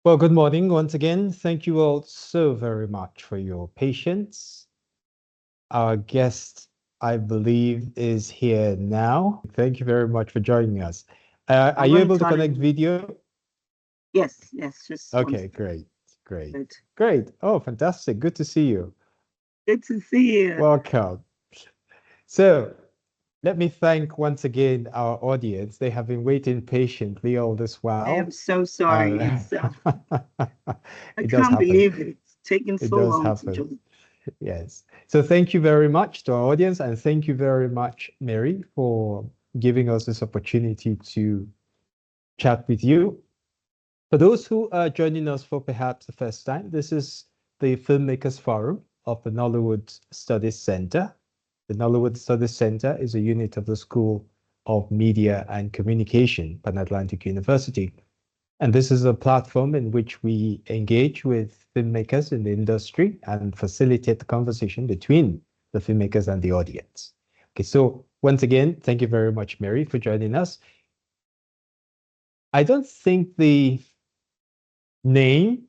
Well, good morning once again. Thank you all so very much for your patience. Our guest, I believe, is here now. Thank you very much for joining us. Are I'm you going to able to turn connect in. video? Yes, yes, just one Okay, second. great, great, Good. great. Oh, fantastic. Good to see you. Good to see you. Welcome. So, let me thank once again our audience. They have been waiting patiently all this I am while. so sorry. Uh, It's I it does can't happen. believe it's taken It so does long to happen. join. Yes. So thank you very much to our audience, and thank you very much, Mary, for giving us this opportunity to chat with you. For those who are joining us for perhaps the first time, this is the Filmmakers Forum of the Nollywood Studies Centre. The Nollywood Studies Centre is a unit of the School of Media and Communication, Pan Atlantic University. And this is a platform in which we engage with filmmakers in the industry and facilitate the conversation between the filmmakers and the audience. Okay, so once again, thank you very much, Mary, for joining us. I don't think the name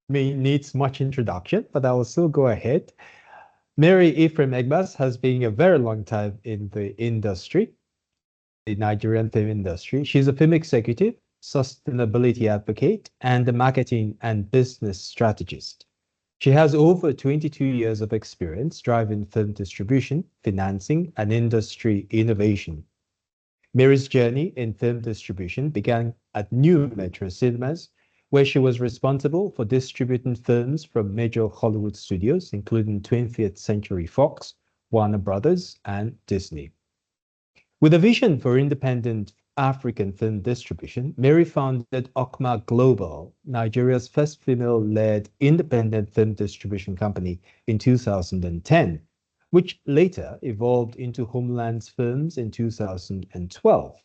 needs much introduction, but I will still go ahead. Mary Ephraim-Egbas has been a very long time in the industry, the Nigerian film industry. She's a film executive, sustainability advocate, and a marketing and business strategist. She has over 22 years of experience driving film distribution, financing, and industry innovation. Mary's journey in film distribution began at New Metro Cinemas, where she was responsible for distributing films from major Hollywood studios, including 20th Century Fox, Warner Brothers, and Disney. With a vision for independent African film distribution, Mary founded Okma Global, Nigeria's first female-led independent film distribution company in 2010, which later evolved into Homelands Films in 2012.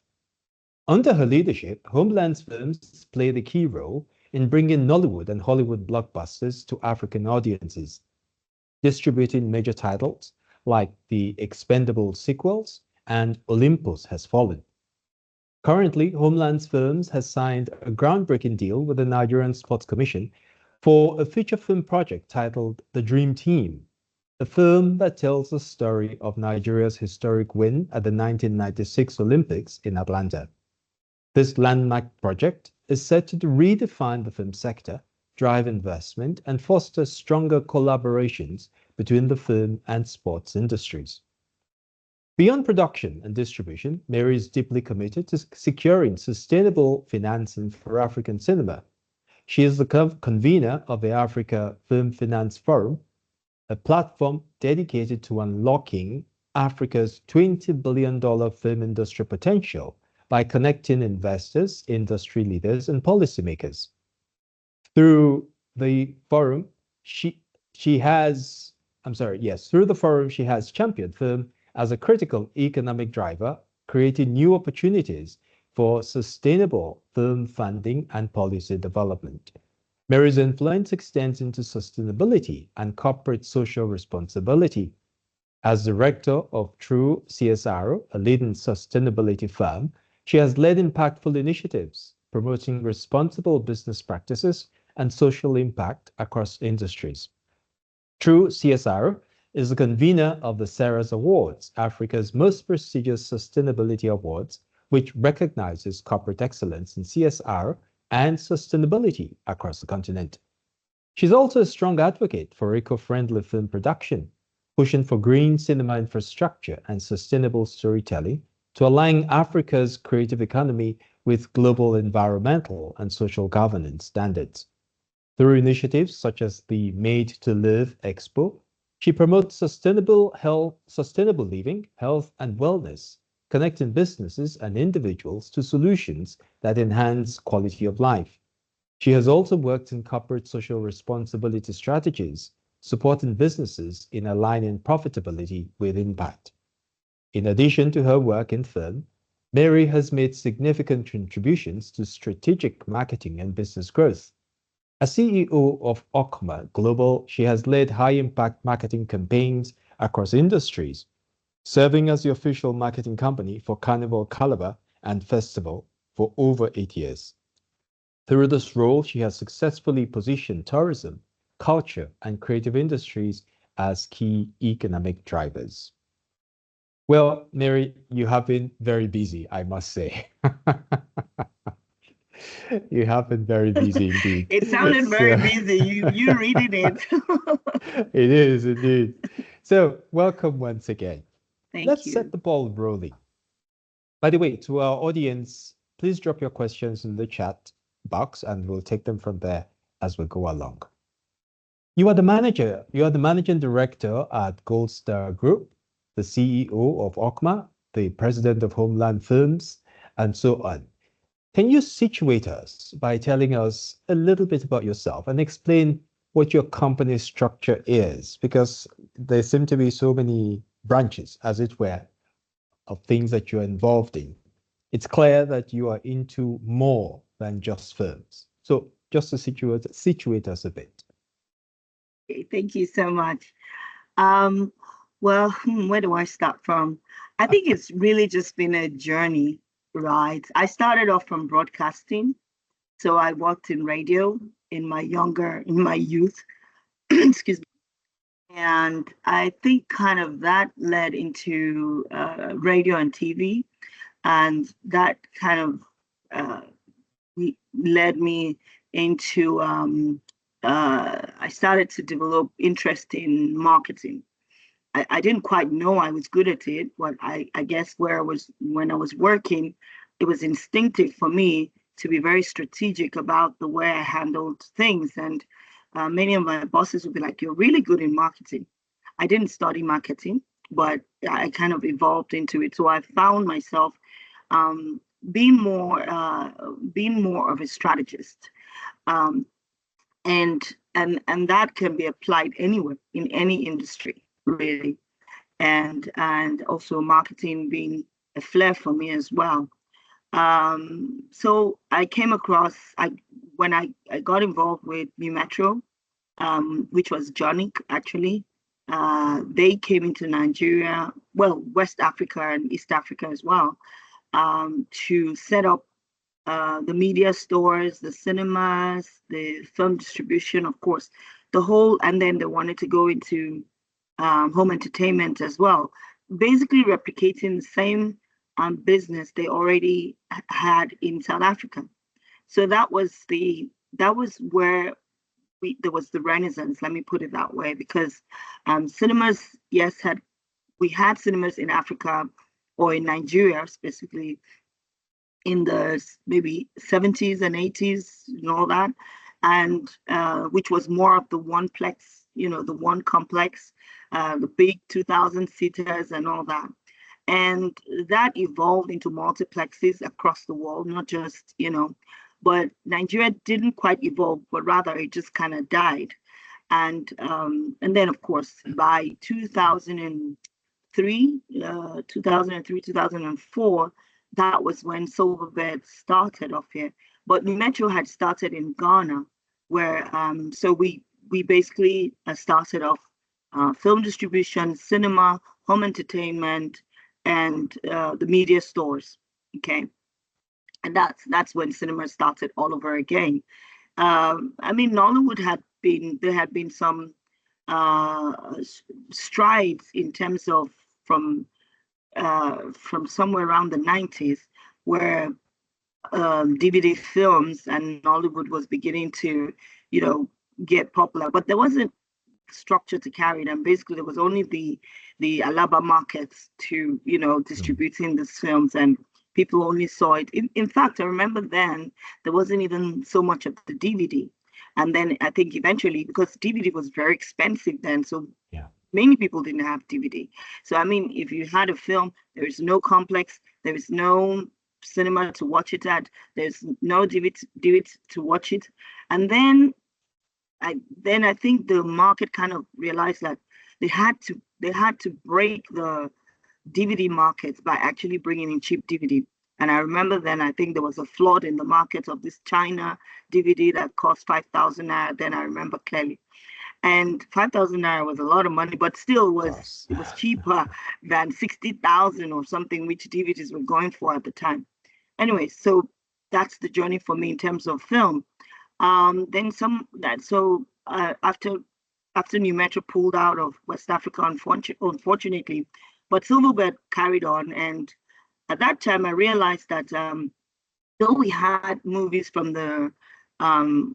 Under her leadership, Homelands Films played a key role in bringing Nollywood and Hollywood blockbusters to African audiences, distributing major titles like the Expendable sequels and Olympus Has Fallen. Currently, Homelands Films has signed a groundbreaking deal with the Nigerian Sports Commission for a feature film project titled The Dream Team, a film that tells the story of Nigeria's historic win at the 1996 Olympics in Atlanta. This landmark project is set to redefine the film sector, drive investment, and foster stronger collaborations between the film and sports industries. Beyond production and distribution, Mary is deeply committed to securing sustainable financing for African cinema. She is the convener of the Africa Film Finance Forum, a platform dedicated to unlocking Africa's $20 billion film industry potential by connecting investors, industry leaders, and policymakers. Through the forum, she she has, through the forum, she has championed film as a critical economic driver, creating new opportunities for sustainable film funding and policy development. Mary's influence extends into sustainability and corporate social responsibility. As director of True CSR, a leading sustainability firm, she has led impactful initiatives promoting responsible business practices and social impact across industries. True CSR is the convener of the Ceres Awards, Africa's most prestigious sustainability awards, which recognizes corporate excellence in CSR and sustainability across the continent. She's also a strong advocate for eco-friendly film production, pushing for green cinema infrastructure and sustainable storytelling to align Africa's creative economy with global environmental and social governance standards. Through initiatives such as the Made to Live Expo, she promotes sustainable living, health, and wellness, connecting businesses and individuals to solutions that enhance quality of life. She has also worked in corporate social responsibility strategies, supporting businesses in aligning profitability with impact. In addition to her work in film, Mary has made significant contributions to strategic marketing and business growth. As CEO of Okma Global, she has led high-impact marketing campaigns across industries, serving as the official marketing company for Carnival Calabar and Festival for over 8 years. Through this role, she has successfully positioned tourism, culture, and creative industries as key economic drivers. Well, Mary, you have been very busy, I must say. You have been very busy indeed. It sounded very So busy. You reading it. it is indeed. So welcome once again. Thank Let's set you. the ball rolling. By the way, to our audience, please drop your questions in the chat box and we'll take them from there as we go along. You are the manager. You are the managing director at Gold Star Group, the CEO of OCMA, the president of Homeland Films, and so on. Can you situate us by telling us a little bit about yourself and explain what your company structure is? Because there seem to be so many branches, as it were, of things that you're involved in. It's clear that you are into more than just films. So just to situate us a bit. Okay, thank you so much. Um, well, where do I start from? I think it's really just been a journey, right? I started off from broadcasting. So I worked in radio in my youth, excuse me. And I think kind of that led into radio and TV. And that kind of uh, led me into, I started to develop interest in marketing. I didn't quite know I was good at it, but I guess when I was working, it was instinctive for me to be very strategic about the way I handled things. And many of my bosses would be like, "You're really good in marketing." I didn't study marketing, but I kind of evolved into it. So I found myself um, being more of a strategist. Um, and that can be applied anywhere in any industry, really. And also marketing being a flair for me as well. So I came across I got involved with New Metro, which was Jonic actually. They came into Nigeria, well, West Africa and East Africa as well, to set up the media stores, the cinemas, the film distribution, of course, the whole, and then they wanted to go into home entertainment as well, basically replicating the same business they already had in South Africa. So that was where there was the renaissance. Let me put it that way, because cinemas, yes, we had cinemas in Africa or in Nigeria specifically in the maybe 70s and 80s and all that, and which was more of the one plex, the one complex, the big 2000 seaters and all that. And that evolved into multiplexes across the world, not just, but Nigeria didn't quite evolve, but rather it just kind of died. And then, of course, by 2003, 2004, that was when Silverbird started off here. But New Metro had started in Ghana, where so we basically started off film distribution, cinema, home entertainment, and the media stores. Okay, and that's when cinema started all over again. I mean, Nollywood there had been some uh, strides in terms of from somewhere around the 90s, where DVD films and Nollywood was beginning to, get popular, but there wasn't structure to carry them. Basically, there was only the Alaba markets to, distributing these films, and people only saw it. In fact, I remember then there wasn't even so much of the DVD. And then I think eventually, because DVD was very expensive then, so Yeah. many people didn't have DVD. So I mean, if you had a film, there is no complex, there is no cinema to watch it at, there's no DVD to watch it. And then I think the market kind of realized that they had to break the DVD market by actually bringing in cheap DVD. And I remember then I think there was a flood in the market of this China DVD that cost 5,000 naira. Then I remember clearly, and 5,000 naira was a lot of money, but still it was cheaper than 60,000 or something, which DVDs were going for at the time. Anyway, so that's the journey for me in terms of film. Then some that so after New Metro pulled out of West Africa, unfortunately, but Silverbird carried on, and at that time I realized that though we had movies from the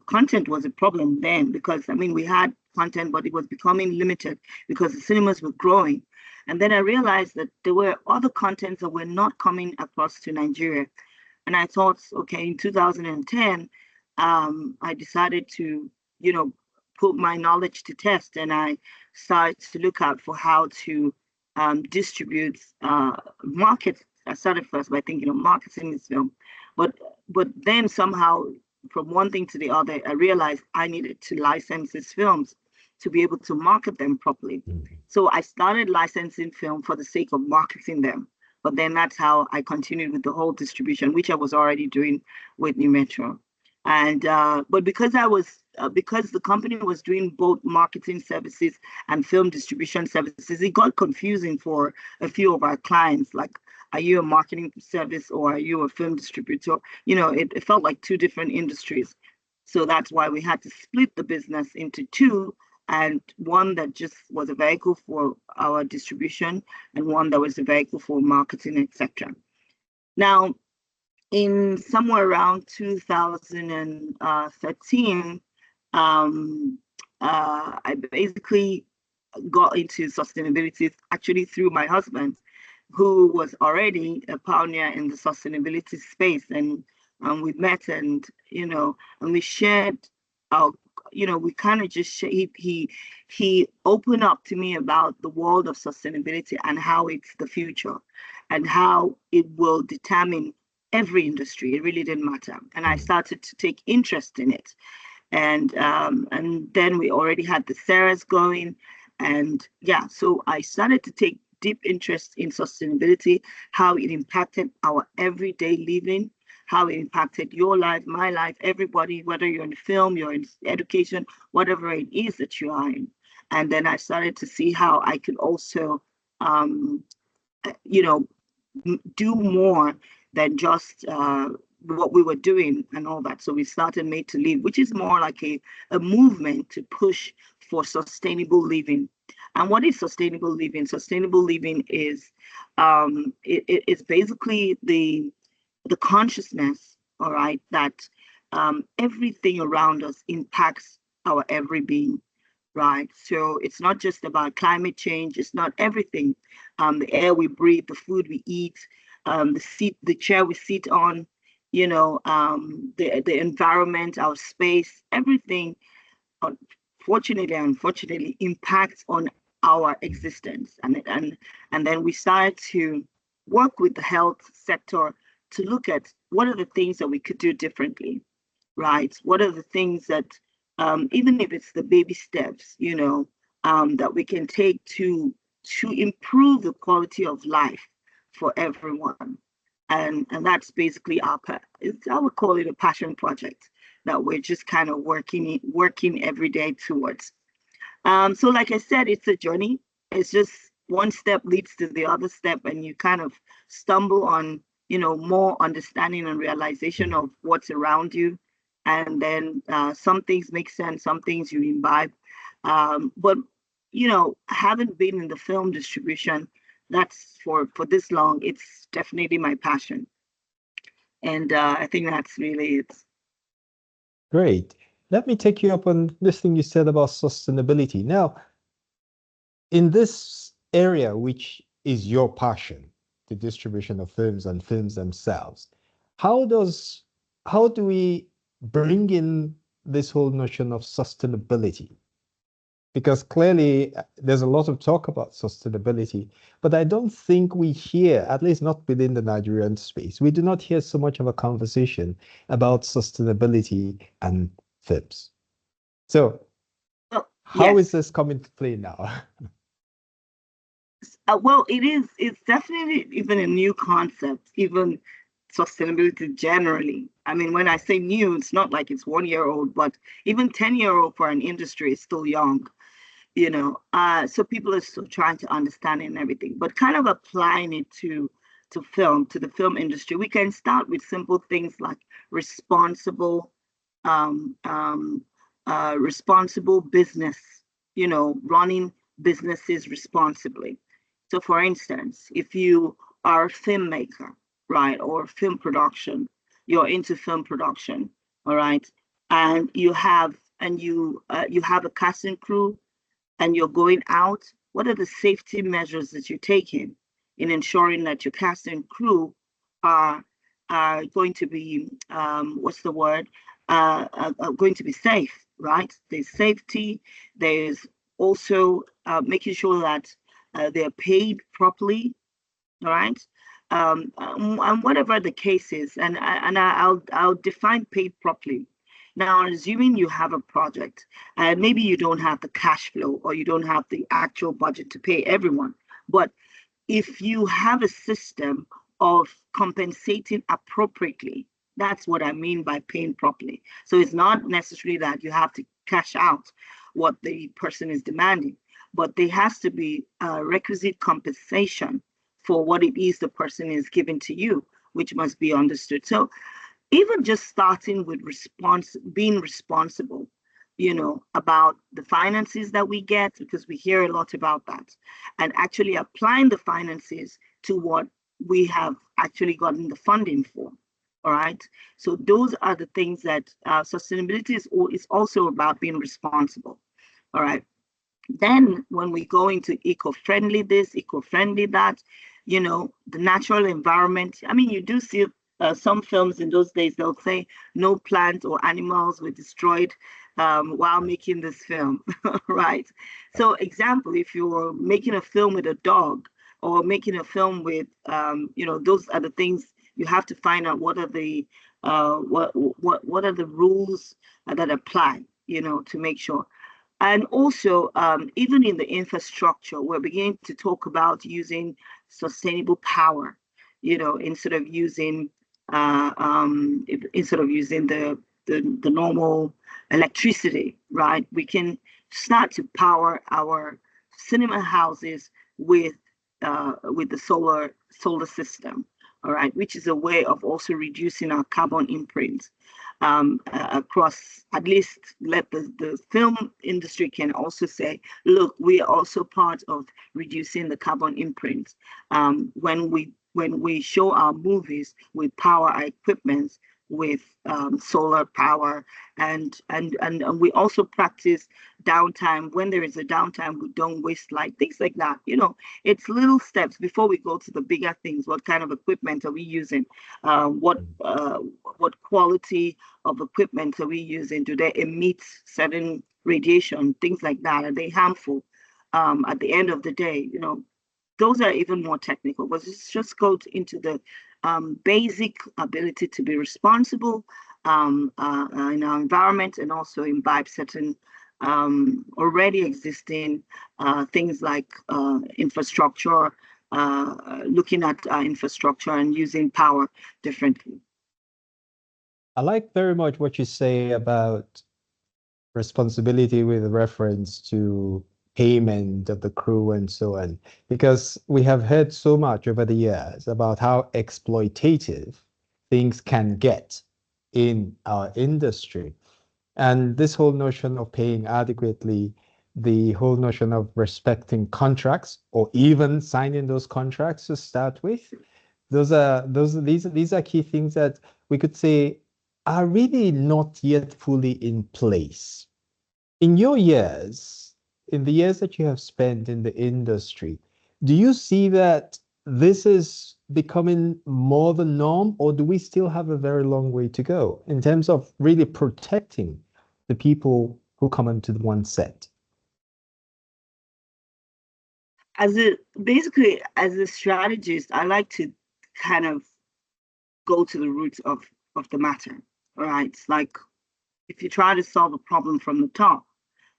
content was a problem then, because I mean we had content, but it was becoming limited because the cinemas were growing. And then I realized that there were other contents that were not coming across to Nigeria. And I thought, okay, in 2010, I decided to, you know, put my knowledge to test, and I started to look out for how to distribute market. I started first by thinking of marketing this film, but then somehow from one thing to the other, I realized I needed to license these films to be able to market them properly. Mhm. So I started licensing film for the sake of marketing them. But then that's how I continued with the whole distribution, which I was already doing with New Metro. And but because the company was doing both marketing services and film distribution services, it got confusing for a few of our clients. Like, are you a marketing service or are you a film distributor? You know, it felt like two different industries. So that's why we had to split the business into two, and one that just was a vehicle for our distribution and one that was a vehicle for marketing, etc. Now, in somewhere around 2013, I basically got into sustainability actually through my husband, who was already a pioneer in the sustainability space. And we met, and and we shared our, we kind of just he opened up to me about the world of sustainability and how it's the future and how it will determine every industry. It really didn't matter. And I started to take interest in it. And then we already had the Sarahs going. And yeah, so I started to take deep interest in sustainability, how it impacted our everyday living, how it impacted your life, my life, everybody, whether you're in film, you're in education, whatever it is that you are in. And then I started to see how I could also, you know, do more than just what we were doing and all that. So we started Made to Live, which is more like a movement to push for sustainable living. And what is sustainable living? Sustainable living is it's basically the consciousness, all right, that everything around us impacts our every being, right? So it's not just about climate change. It's not everything. The air we breathe, the food we eat, the chair we sit on, the environment, our space, everything, fortunately and unfortunately, impacts on our existence. And then we started to work with the health sector to look at what are the things that we could do differently, right? What are the things that, even if it's the baby steps, that we can take to improve the quality of life for everyone. And that's basically I would call it a passion project that we're just kind of working every day towards. So like I said, it's a journey. It's just one step leads to the other step, and you kind of stumble on, more understanding and realization of what's around you. And then some things make sense, some things you imbibe. But, having been in the film distribution, that's for this long, it's definitely my passion. And I think that's really it. Great. Let me take you up on this thing you said about sustainability. Now, in this area, which is your passion, the distribution of films and films themselves, how do we bring in this whole notion of sustainability? Because clearly there's a lot of talk about sustainability, but I don't think we hear, at least not within the Nigerian space, we do not hear so much of a conversation about sustainability and films. So Well, how yes. is this coming to play now? Well, it's definitely even a new concept, even sustainability generally. I mean, when I say new, it's not like it's 1 year old, but even 10-year old for an industry is still young, So people are still trying to understand it and everything, but kind of applying it to to film, to the film industry, we can start with simple things like responsible, um, um, responsible business, running businesses responsibly. So, for instance, if you are a filmmaker, right, or film production, you're into film production, all right, and you have a casting crew, and you're going out, what are the safety measures that you're taking in ensuring that your cast and crew are going to be what's the word are going to be safe, right? There's safety. There's also making sure that they're paid properly, all right? And whatever the case is, I'll define paid properly. Now, assuming you have a project, and maybe you don't have the cash flow or you don't have the actual budget to pay everyone, but if you have a system of compensating appropriately, that's what I mean by paying properly. So it's not necessarily that you have to cash out what the person is demanding, but there has to be a requisite compensation for what it is the person is giving to you, which must be understood. So even just starting with being responsible, about the finances that we get, because we hear a lot about that, and actually applying the finances to what we have actually gotten the funding for. All right. So those are the things that sustainability is also about being responsible. All right. Then when we go into eco-friendly this, eco-friendly that, the natural environment. I mean, you do see some films in those days, they'll say no plants or animals were destroyed while making this film, right? So example, if you're making a film with a dog or making a film with, those are the things you have to find out what are the what are the rules that apply, to make sure. And also, even in the infrastructure, we're beginning to talk about using sustainable power, instead of using the normal electricity, right? We can start to power our cinema houses with the solar system, all right, which is a way of also reducing our carbon imprint across. At least let the film industry can also say, look, we are also part of reducing the carbon imprint when we show our movies, we power our equipment with solar power, and we also practice downtime. When there is a downtime, we don't waste light, things like that. It's little steps before we go to the bigger things. What kind of equipment are we using? What quality of equipment are we using? Do they emit certain radiation? Things like that. Are they harmful? At the end of the day, those are even more technical, but it's just go into the basic ability to be responsible in our environment, and also imbibe certain already existing things like infrastructure, looking at infrastructure and using power differently. I like very much what you say about responsibility with reference to payment of the crew and so on, because we have heard so much over the years about how exploitative things can get in our industry. And this whole notion of paying adequately, the whole notion of respecting contracts or even signing those contracts to start with, these are key things that we could say are really not yet fully in place. In your years, in the years that you have spent in the industry, do you see that this is becoming more the norm, or do we still have a very long way to go in terms of really protecting the people who come into one set? Basically, as a strategist, I like to kind of go to the roots of the matter, right? It's like if you try to solve a problem from the top,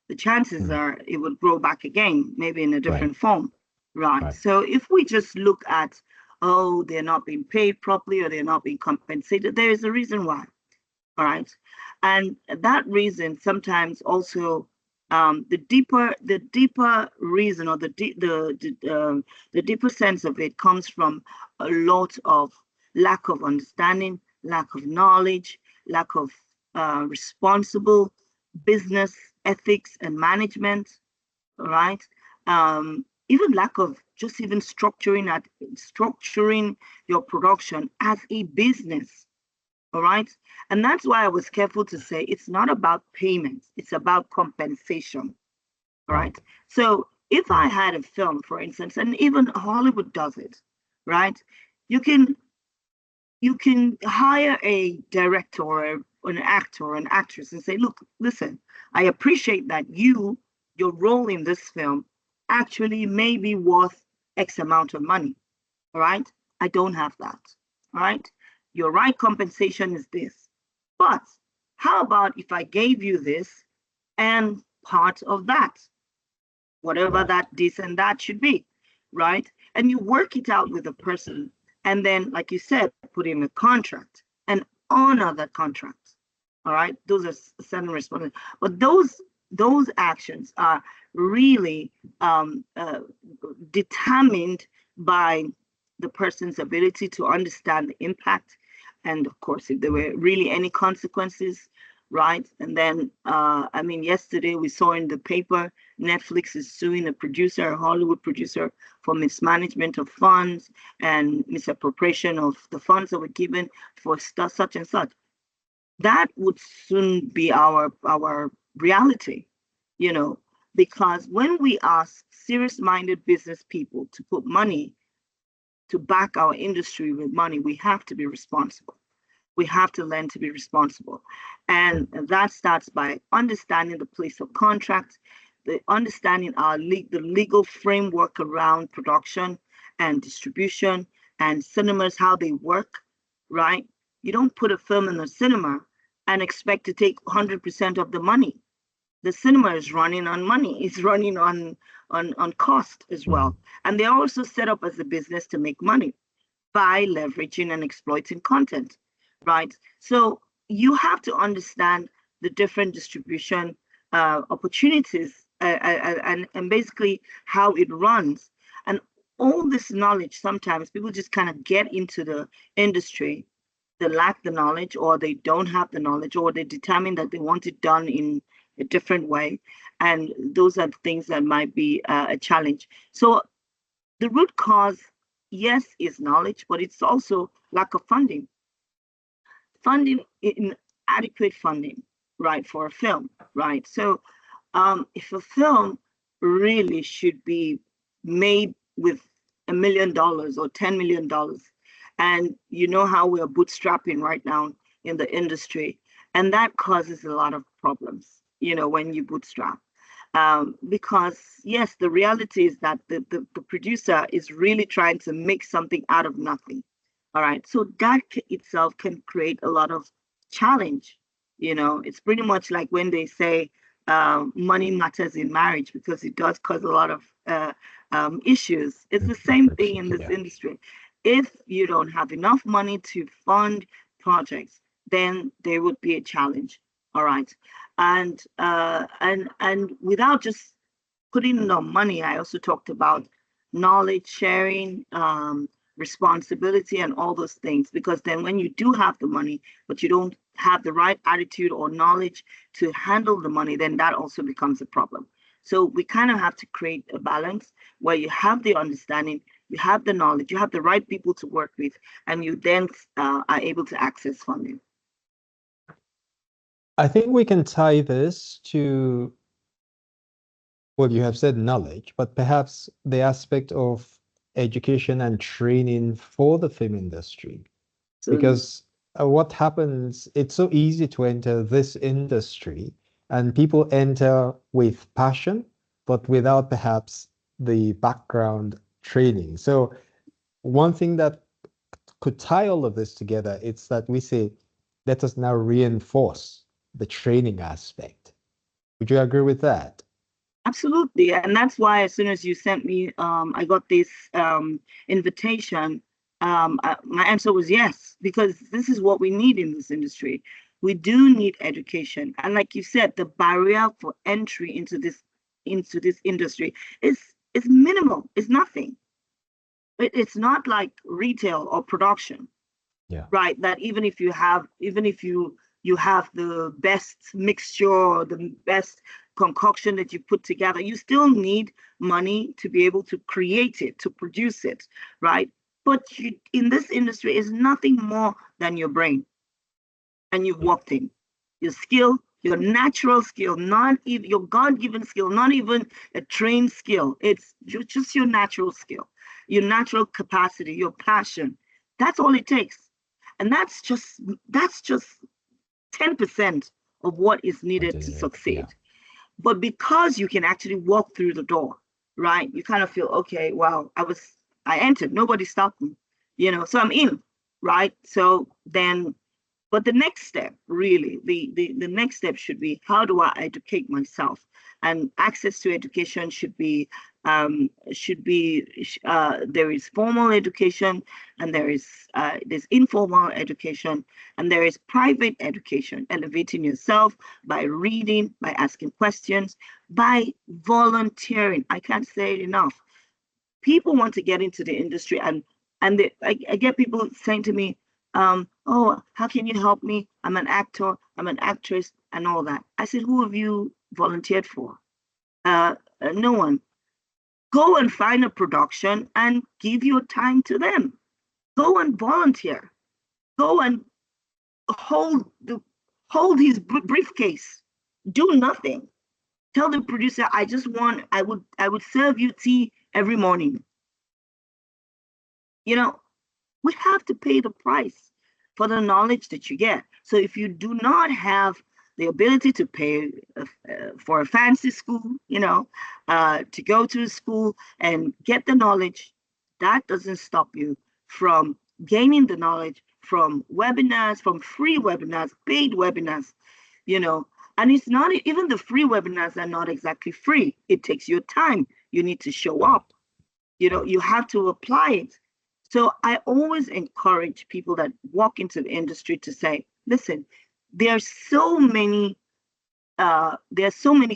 the chances are it would grow back again, maybe in a different form, right? So if we just look at, oh, they're not being paid properly or they're not being compensated, there is a reason why, all right? And that reason sometimes also The deeper reason, or the deeper sense of it, comes from a lot of lack of understanding, lack of knowledge, lack of responsible business ethics and management, right? Even lack of just even structuring your production as a business. All right. And that's why I was careful to say it's not about payments, it's about compensation. All right. So if I had a film, for instance, and even Hollywood does it, right? You can hire a director or an actor or an actress and say, look, listen, I appreciate that your role in this film actually may be worth X amount of money. All right. I don't have that. All right. Your right compensation is this. But how about if I gave you this and part of that, whatever that this and that should be, right? And you work it out with the person. And then, like you said, put in a contract and honor that contract. All right. Those are certain responsibilities. But those actions are really determined by the person's ability to understand the impact, and of course, if there were really any consequences, right? And then, I mean, yesterday we saw in the paper, Netflix is suing a producer, a Hollywood producer, for mismanagement of funds and misappropriation of the funds that were given for such and such. That would soon be our reality, you know, because when we ask serious-minded business people to put money to back our industry with money, we have to be responsible. We have to learn to be responsible. And that starts by understanding the place of contract, the understanding the legal framework around production and distribution and cinemas, how they work, right? You don't put a film in a cinema and expect to take 100% of the money. The cinema is running on money. It's running on cost as well. And they're also set up as a business to make money by leveraging and exploiting content, right? So you have to understand the different distribution opportunities and basically how it runs. And all this knowledge, sometimes people just kind of get into the industry, they lack the knowledge, or they don't have the knowledge, or they determine that they want it done in a different way. And those are things that might be a challenge. So the root cause, yes, is knowledge, but it's also lack of funding. Inadequate funding, right, for a film, right? So if a film really should be made with $1 million or $10 million, and you know how we're bootstrapping right now in the industry, and that causes a lot of problems, you know, when you bootstrap. Because yes, the reality is that the producer is really trying to make something out of nothing. All right. So that itself can create a lot of challenge. You know, it's pretty much like when they say money matters in marriage, because it does cause a lot of issues. It's the same thing in this industry. If you don't have enough money to fund projects, then there would be a challenge. All right. And without just putting in money, I also talked about knowledge sharing, responsibility, and all those things. Because then when you do have the money, but you don't have the right attitude or knowledge to handle the money, then that also becomes a problem. So we kind of have to create a balance where you have the understanding, you have the knowledge, you have the right people to work with, and you then are able to access funding. I think we can tie this to, well, you have said knowledge, but perhaps the aspect of education and training for the film industry. Because what happens, it's so easy to enter this industry, and people enter with passion, but without perhaps the background training. So one thing that could tie all of this together, it's that we say, let us now reinforce the training aspect. Would you agree with that? Absolutely. And that's why as soon as you sent me, I got this invitation. My answer was yes, because this is what we need in this industry. We do need education. And like you said, the barrier for entry into this industry is minimal. It's nothing. It's not like retail or production, Yeah. right? That even if you have the best mixture or the best concoction that you put together, you still need money to be able to create it, to produce it, right? But in this industry is nothing more than your brain, and you've walked in. Your skill, your natural skill, not even your God-given skill, not even a trained skill. It's just your natural skill, your natural capacity, your passion. That's all it takes. And that's just 10% of what is needed to Yeah. succeed. But because you can actually walk through the door, right? You kind of feel, okay, wow, I entered, nobody stopped me, so I'm in, right? So then, but the next step, really, the next step should be, how do I educate myself? And access to education there is formal education, and there's informal education, and there is private education, elevating yourself by reading, by asking questions, by volunteering. I can't say it enough. People want to get into the industry, I get people saying to me, oh, how can you help me? I'm an actor, I'm an actress, and all that. I said, who have you volunteered for? No one. Go and find a production and give your time to them. Go and volunteer. Go and hold his briefcase. Do nothing. Tell the producer, I would serve you tea every morning. We have to pay the price for the knowledge that you get. So if you do not have the ability to pay for a fancy school, to go to a school and get the knowledge, that doesn't stop you from gaining the knowledge from webinars, from free webinars, paid webinars, you know. And it's not even the free webinars are not exactly free. It takes your time. You need to show up. You have to apply it. So I always encourage people that walk into the industry to say, listen, there are so many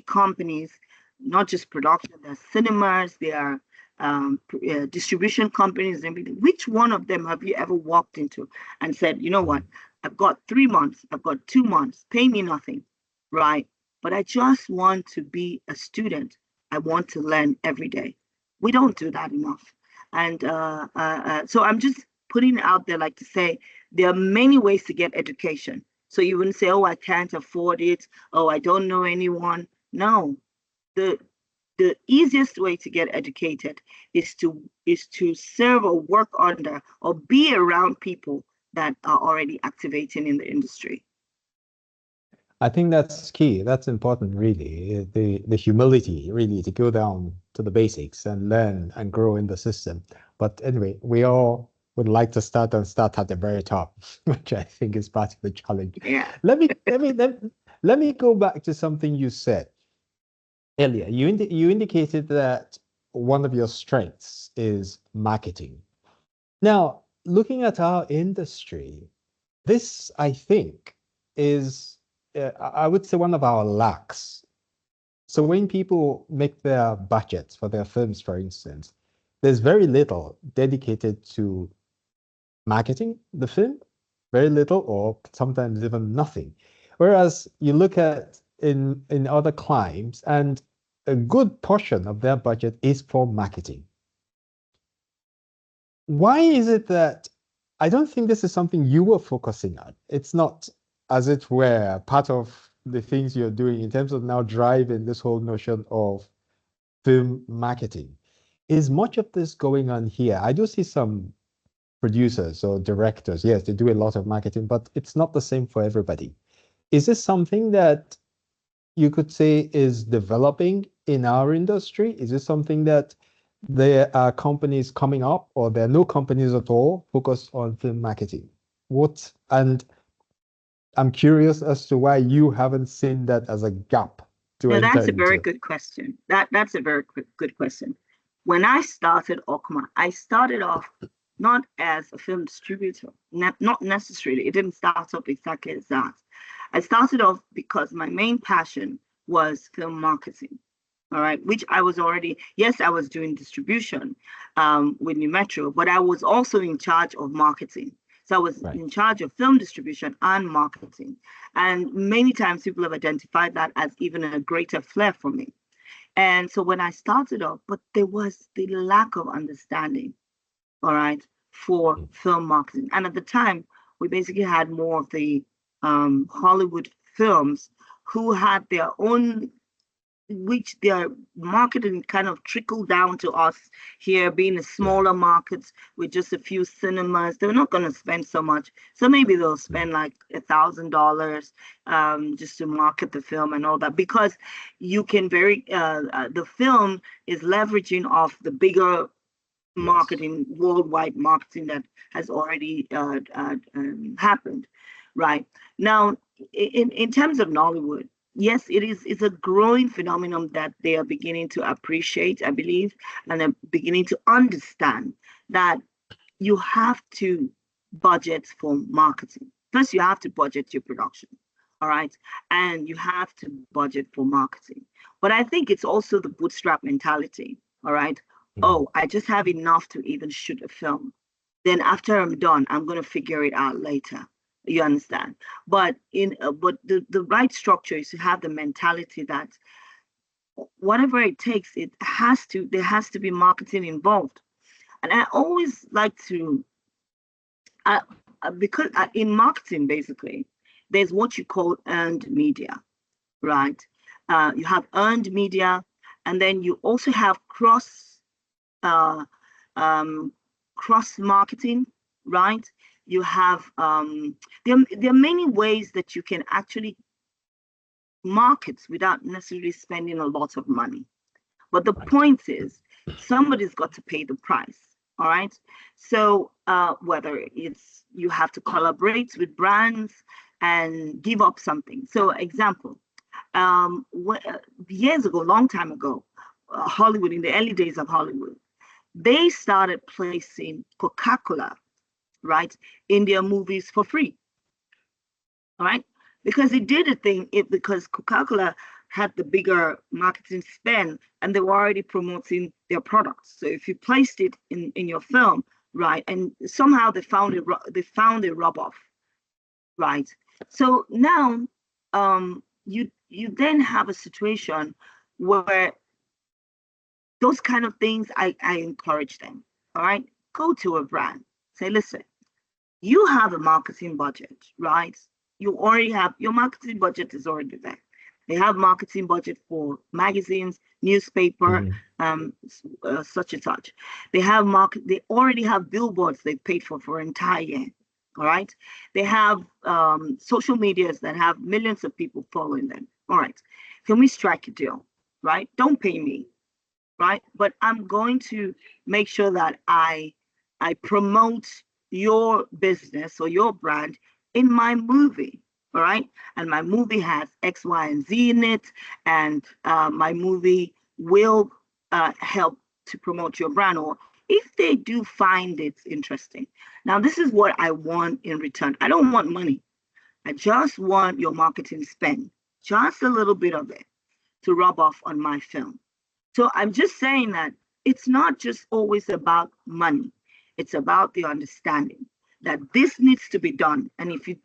companies, not just production, there are cinemas, there are distribution companies and everything. Which one of them have you ever walked into and said, you know what, I've got 3 months, I've got 2 months, pay me nothing, right? But I just want to be a student. I want to learn every day. We don't do that enough. And so I'm just putting it out there, like to say, there are many ways to get education. So you wouldn't say, oh, I can't afford it. Oh, I don't know anyone. No, the easiest way to get educated is to serve or work under or be around people that are already activating in the industry. I think that's key. That's important, really. The humility, really, to go down to the basics and learn and grow in the system. But anyway, we all would like to start at the very top, which I think is part of the challenge. Yeah. Let me go back to something you said earlier. You indicated that one of your strengths is marketing. Now, looking at our industry, this, I think, is, I would say, one of our lacks. So when people make their budgets for their films, for instance, there's very little dedicated to marketing the film, very little, or sometimes even nothing. Whereas you look at in other climes, and a good portion of their budget is for marketing. Why is it that I don't think this is something you were focusing on? It's not, as it were, part of the things you're doing in terms of now driving this whole notion of film marketing. Is much of this going on here? I do see some producers or directors, yes, they do a lot of marketing, but it's not the same for everybody. Is this something that you could say is developing in our industry? Is this something that there are companies coming up, or there are no companies at all focused on film marketing? And I'm curious as to why you haven't seen that as a gap to No, enter that's a very into. good question. That's a very good question. When I started Okma, I started off not as a film distributor, not necessarily. It didn't start up exactly as that. I started off because my main passion was film marketing. All right, which I was already, yes, I was doing distribution with New Metro, but I was also in charge of marketing. So I was Right. in charge of film distribution and marketing. And many times people have identified that as even a greater flair for me. And so when I started off, but there was the lack of understanding, all right, for film marketing. And at the time, we basically had more of the Hollywood films who had their own, which their marketing kind of trickled down to us here, being a smaller markets with just a few cinemas. They're not going to spend so much, so maybe they'll spend like $1,000 just to market the film and all that, because you can the film is leveraging off the bigger marketing, worldwide marketing that has already happened, right? Now, in terms of Nollywood, yes, it's a growing phenomenon that they are beginning to appreciate, I believe, and they're beginning to understand that you have to budget for marketing. First, you have to budget your production, all right? And you have to budget for marketing. But I think it's also the bootstrap mentality, all right? Oh, I just have enough to even shoot a film. Then after I'm done, I'm going to figure it out later. You understand? But the right structure is to have the mentality that whatever it takes, there has to be marketing involved. And I always like to, because in marketing, basically, there's what you call earned media, right? You have earned media, and then you also have uh, cross marketing, right? You have there are many ways that you can actually market without necessarily spending a lot of money. But the point is, somebody's got to pay the price. All right. So whether it's you have to collaborate with brands and give up something. So example, years ago, long time ago, Hollywood, in the early days of Hollywood, they started placing Coca-Cola, right, in their movies for free. All right. Because it did a thing, because Coca-Cola had the bigger marketing spend and they were already promoting their products. So if you placed it in your film, right, and somehow they found a rub off, right? So now you then have a situation where those kind of things, I encourage them. All right. Go to a brand, say, listen, you have a marketing budget, right? You already have your marketing budget is already there. They have marketing budget for magazines, newspaper, such and such. They have they already have billboards they've paid for an entire year. All right. They have social medias that have millions of people following them. All right. Can we strike a deal? Right? Don't pay me, right? But I'm going to make sure that I promote your business or your brand in my movie, all right? And my movie has X, Y, and Z in it, and my movie will help to promote your brand, or if they do find it interesting. Now, this is what I want in return. I don't want money. I just want your marketing spend, just a little bit of it to rub off on my film. So I'm just saying that it's not just always about money. It's about the understanding that this needs to be done. And if you're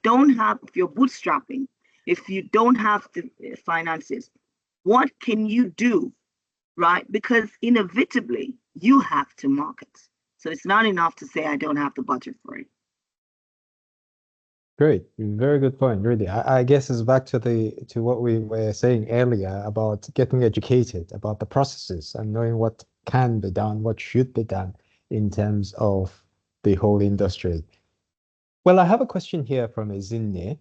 bootstrapping, if you don't have the finances, what can you do, right? Because inevitably you have to market. So it's not enough to say I don't have the budget for it. Great, very good point, really. I guess it's back to what we were saying earlier about getting educated about the processes and knowing what can be done, what should be done in terms of the whole industry. Well, I have a question here from Ezinne,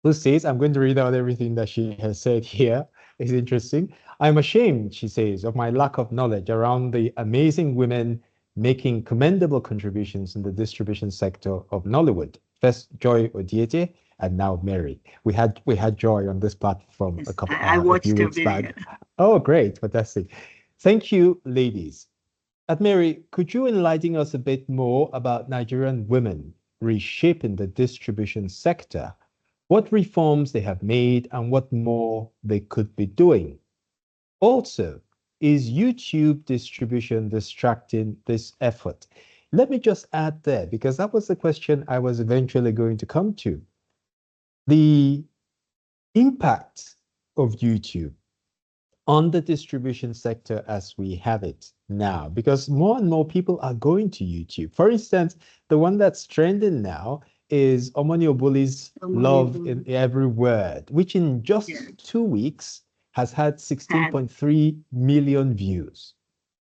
who says, I'm going to read out everything that she has said here. It's interesting. I'm ashamed, she says, of my lack of knowledge around the amazing women making commendable contributions in the distribution sector of Nollywood. First, Joy Odiete, and now Mary. We had Joy on this platform Yes, a couple I a few watched the weeks video. back. Oh, great, fantastic. Thank you, ladies. Mary, could you enlighten us a bit more about Nigerian women reshaping the distribution sector? what reforms they have made, and what more they could be doing. Also, is YouTube distribution distracting this effort? Let me just add there, because that was the question I was eventually going to come to. The impact of YouTube on the distribution sector as we have it now, because more and more people are going to YouTube. For instance, the one that's trending now is Omoni Obuli's Love in Every Word, which in just 2 weeks has had 16.3 million views,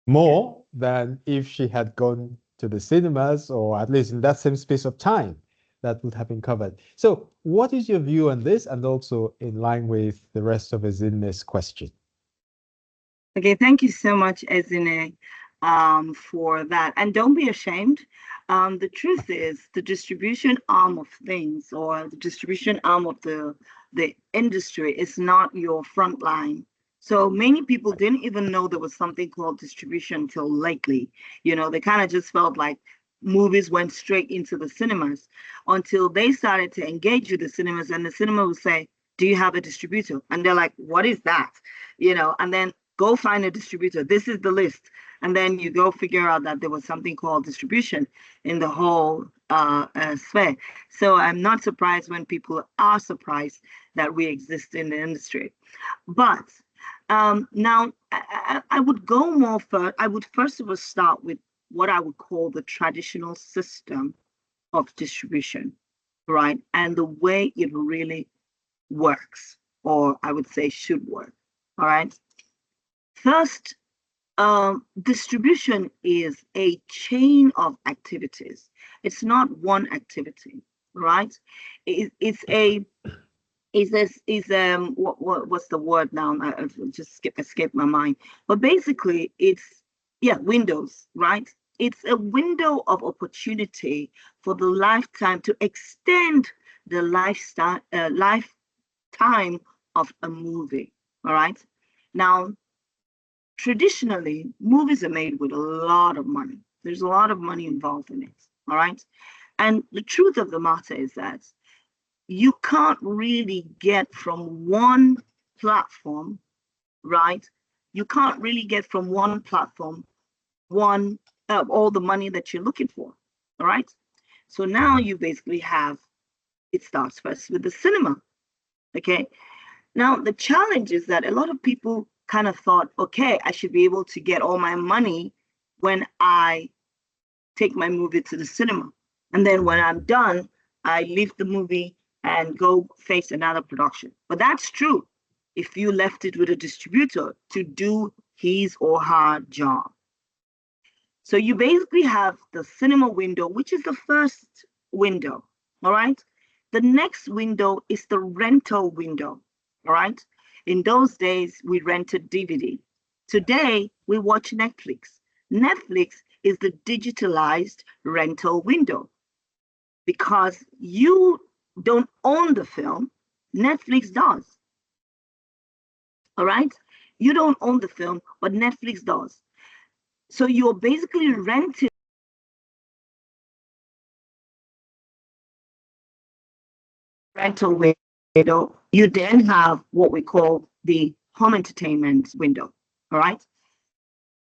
more than if she had gone to the cinemas, or at least in that same space of time that would have been covered. So what is your view on this, and also in line with the rest of Ezinne's question? Okay, thank you so much, Ezine, for that. And don't be ashamed. The truth is, the distribution arm of things, or the distribution arm of the industry, is not your front line. So many people didn't even know there was something called distribution until lately. You know, they kind of just felt like movies went straight into the cinemas until they started to engage with the cinemas, and the cinema would say, "Do you have a distributor?" And they're like, "What is that?" You know, and then go find a distributor. This is the list. And then you go figure out that there was something called distribution in the whole sphere. So I'm not surprised when people are surprised that we exist in the industry. But now I would go more for, I would first of all start with what I would call the traditional system of distribution, right? And the way it really works, or I would say should work, all right? First, distribution is a chain of activities. It's not one activity, right? It's a what's the word now? I just escaped my mind. But basically, it's windows, right? It's a window of opportunity for the lifetime to extend the lifetime of a movie. All right. Now, traditionally, movies are made with a lot of money. There's a lot of money involved in it. All right. And the truth of the matter is that you can't really get from one platform, right? You can't really get from one platform all the money that you're looking for. All right. So now you basically have, it starts first with the cinema. Okay. Now, the challenge is that a lot of people kind of thought, okay, I should be able to get all my money when I take my movie to the cinema. And then when I'm done, I leave the movie and go face another production. But that's true if you left it with a distributor to do his or her job. So you basically have the cinema window, which is the first window, all right? The next window is the rental window, all right? In those days, we rented DVD. Today, we watch Netflix. Netflix is the digitalized rental window because you don't own the film, Netflix does. All right? You don't own the film, but Netflix does. So you're basically renting rental window. You then have what we call the home entertainment window. All right?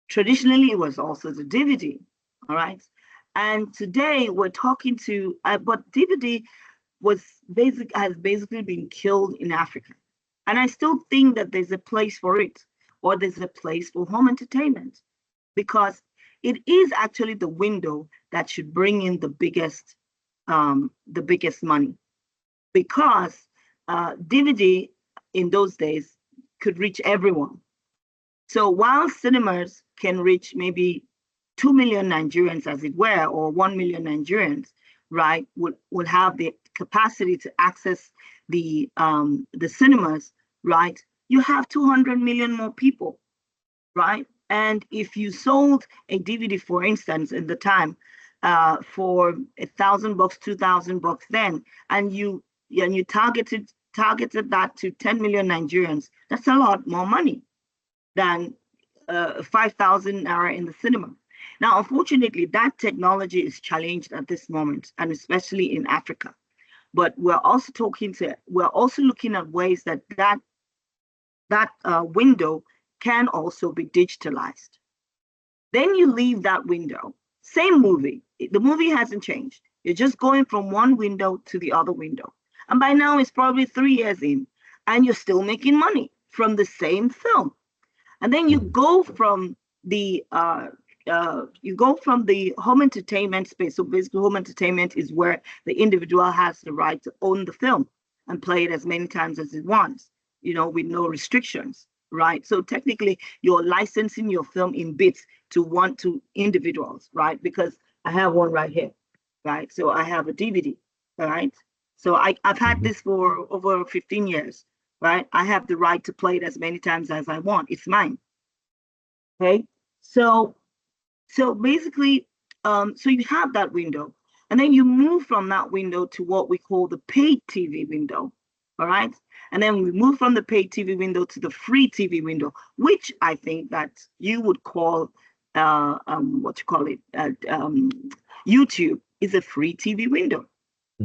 Traditionally, it was also the DVD. All right? And today we're talking to, but DVD has basically been killed in Africa. And I still think that there's a place for it, or there's a place for home entertainment, because it is actually the window that should bring in the biggest money. Because DVD in those days could reach everyone. So while cinemas can reach maybe 2 million Nigerians, as it were, or 1 million Nigerians, right, will have the capacity to access the cinemas, right? You have 200 million more people, right? And if you sold a DVD, for instance, in the time for $1,000, $2,000 then, and you targeted that to 10 million Nigerians, that's a lot more money than 5,000 naira in the cinema. Now, unfortunately, that technology is challenged at this moment, and especially in Africa. but we're also looking at ways that window can also be digitalized. Then you leave that window, same movie. The movie hasn't changed. You're just going from one window to the other window. And by now it's probably 3 years in, and you're still making money from the same film. And then you go from the home entertainment space. So basically, home entertainment is where the individual has the right to own the film and play it as many times as it wants, with no restrictions, right? So technically, you're licensing your film in bits to individuals, right? Because I have one right here, right? So I have a DVD, all right? So I've had this for over 15 years, right? I have the right to play it as many times as I want. It's mine. Okay. So basically, so you have that window, and then you move from that window to what we call the paid TV window. All right. And then we move from the paid TV window to the free TV window, which I think that you would call YouTube is a free TV window,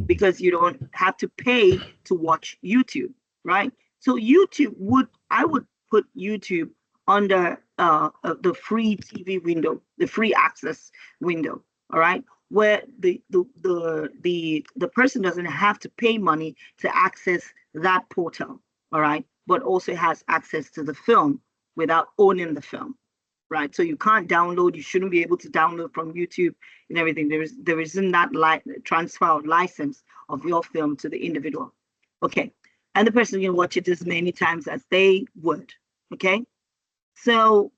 because you don't have to pay to watch YouTube, right? So I would put YouTube under the free TV window, the free access window, all right, where the person doesn't have to pay money to access that portal, all right, but also has access to the film without owning the film, right? So you can't download, you shouldn't be able to download from YouTube and everything. There isn't that transfer of license of your film to the individual. Okay. And the person can watch it as many times as they would. Okay. So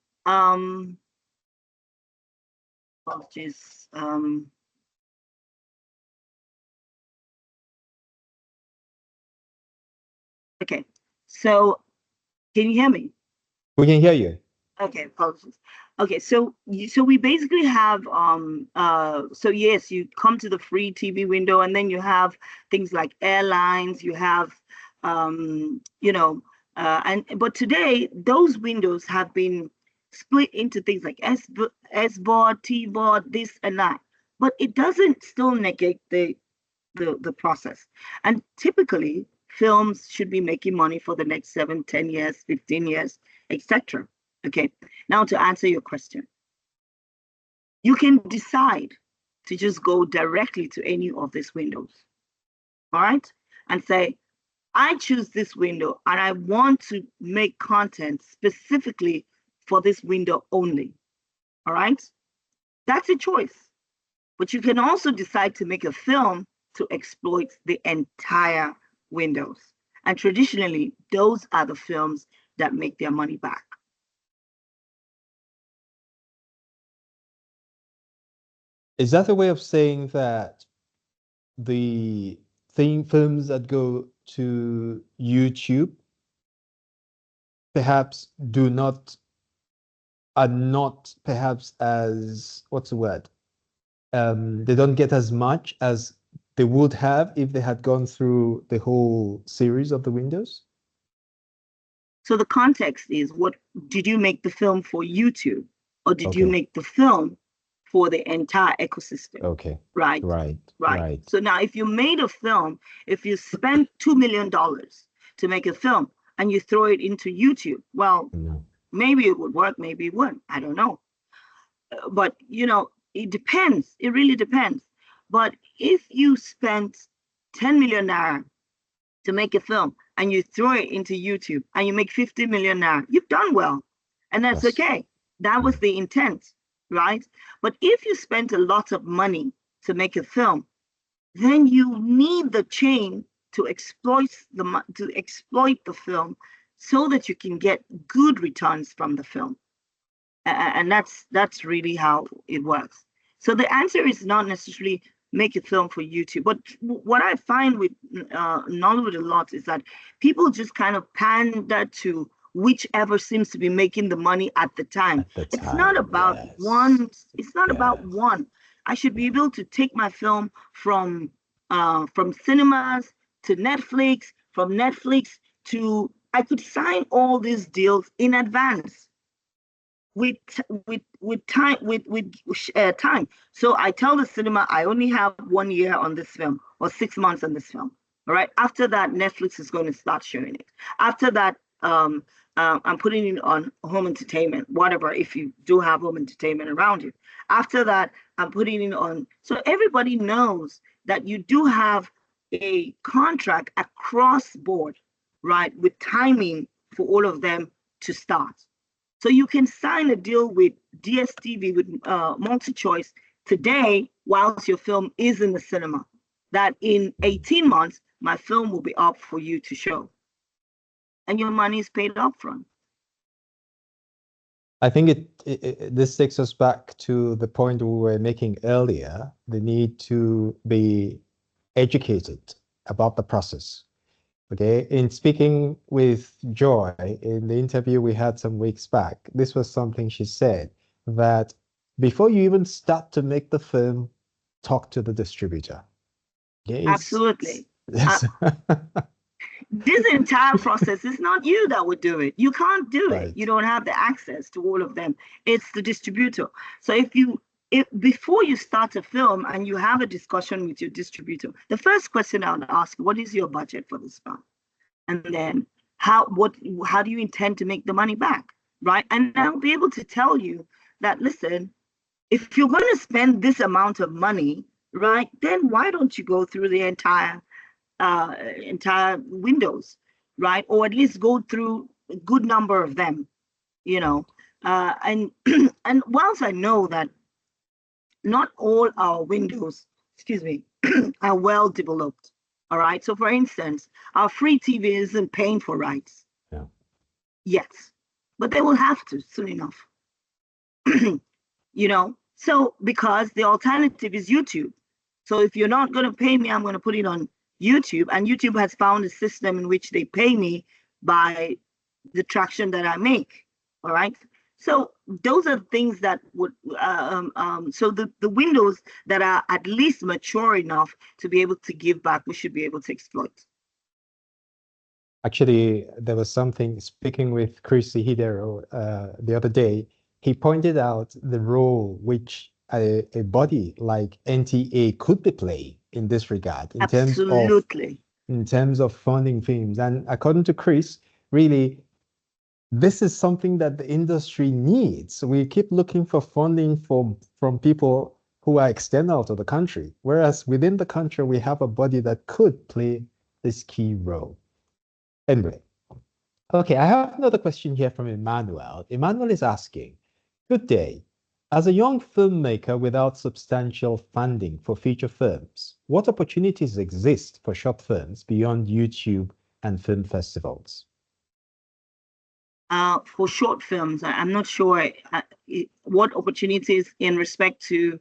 apologies. Okay. So can you hear me? We can hear you. Okay, apologies. Okay, so we basically have so yes, you come to the free TV window, and then you have things like airlines, you have but today those windows have been split into things like S-board, T-board, this and that, but it doesn't still negate the process. And typically films should be making money for the next 7, 10 years, 15 years, etc. Okay, now to answer your question, you can decide to just go directly to any of these windows, all right, and say, I choose this window and I want to make content specifically for this window only, all right? That's a choice. But you can also decide to make a film to exploit the entire windows. And traditionally, those are the films that make their money back. Is that a way of saying that the films that go to YouTube perhaps are not perhaps as, what's the word? They don't get as much as they would have if they had gone through the whole series of the windows? So the context is, what did you make the film for YouTube, or did you make the film for the entire ecosystem? Okay. Right. So now if you made a film, if you spent $2 million to make a film and you throw it into YouTube, well, maybe it would work, maybe it wouldn't. I don't know. But, it depends. It really depends. But if you spent 10 million naira to make a film and you throw it into YouTube and you make 50 million naira, you've done well. And that's okay. That was the intent, right? But if you spent a lot of money to make a film, then you need the chain to exploit the film so that you can get good returns from the film. And that's really how it works. So the answer is not necessarily make a film for YouTube. But what I find with Nollywood a lot is that people just kind of pander to whichever seems to be making the money at the time. It's not about one. It's not about one. I should be able to take my film from cinemas to Netflix, from Netflix to, I could sign all these deals in advance with time. So I tell the cinema I only have 1 year on this film or 6 months on this film. All right. After that, Netflix is going to start showing it. After that, I'm putting it on home entertainment, whatever, if you do have home entertainment around you. After that, I'm putting it on. So everybody knows that you do have a contract across board, right, with timing for all of them to start. So you can sign a deal with DSTV, with MultiChoice today, whilst your film is in the cinema, that in 18 months, my film will be up for you to show. And your money is paid up front. I think this takes us back to the point we were making earlier, the need to be educated about the process. Okay, in speaking with Joy in the interview we had some weeks back, this was something she said, that before you even start to make the film, talk to the distributor. Okay, Absolutely. yes. This entire process is not you that would do it. You can't do it. Right. You don't have the access to all of them. It's the distributor. So if before you start a film and you have a discussion with your distributor, the first question I would ask, what is your budget for this film? And then how do you intend to make the money back? Right. And I'll be able to tell you that, listen, if you're going to spend this amount of money, right, then why don't you go through the entire windows, right? Or at least go through a good number of them, you know. And and whilst I know that not all our windows, excuse me, are well developed, all right. So for instance, our free TV isn't paying for rights. Yeah. Yes, but they will have to soon enough. You know, so because the alternative is YouTube. So if you're not going to pay me, I'm going to put it on YouTube. And YouTube has found a system in which they pay me by the traction that I make. All right. So those are things that would, so the windows that are at least mature enough to be able to give back, we should be able to exploit. Actually, there was something, speaking with Chris Hidero the other day, he pointed out the role which a body like NTA could be playing in this regard, Absolutely. in terms of funding films. And according to Chris, really, this is something that the industry needs. We keep looking for funding from people who are external to the country, whereas within the country, we have a body that could play this key role. Anyway, okay, I have another question here from Emmanuel. Emmanuel is asking, good day. As a young filmmaker without substantial funding for feature films, what opportunities exist for short films beyond YouTube and film festivals? For short films, I'm not sure what opportunities in respect to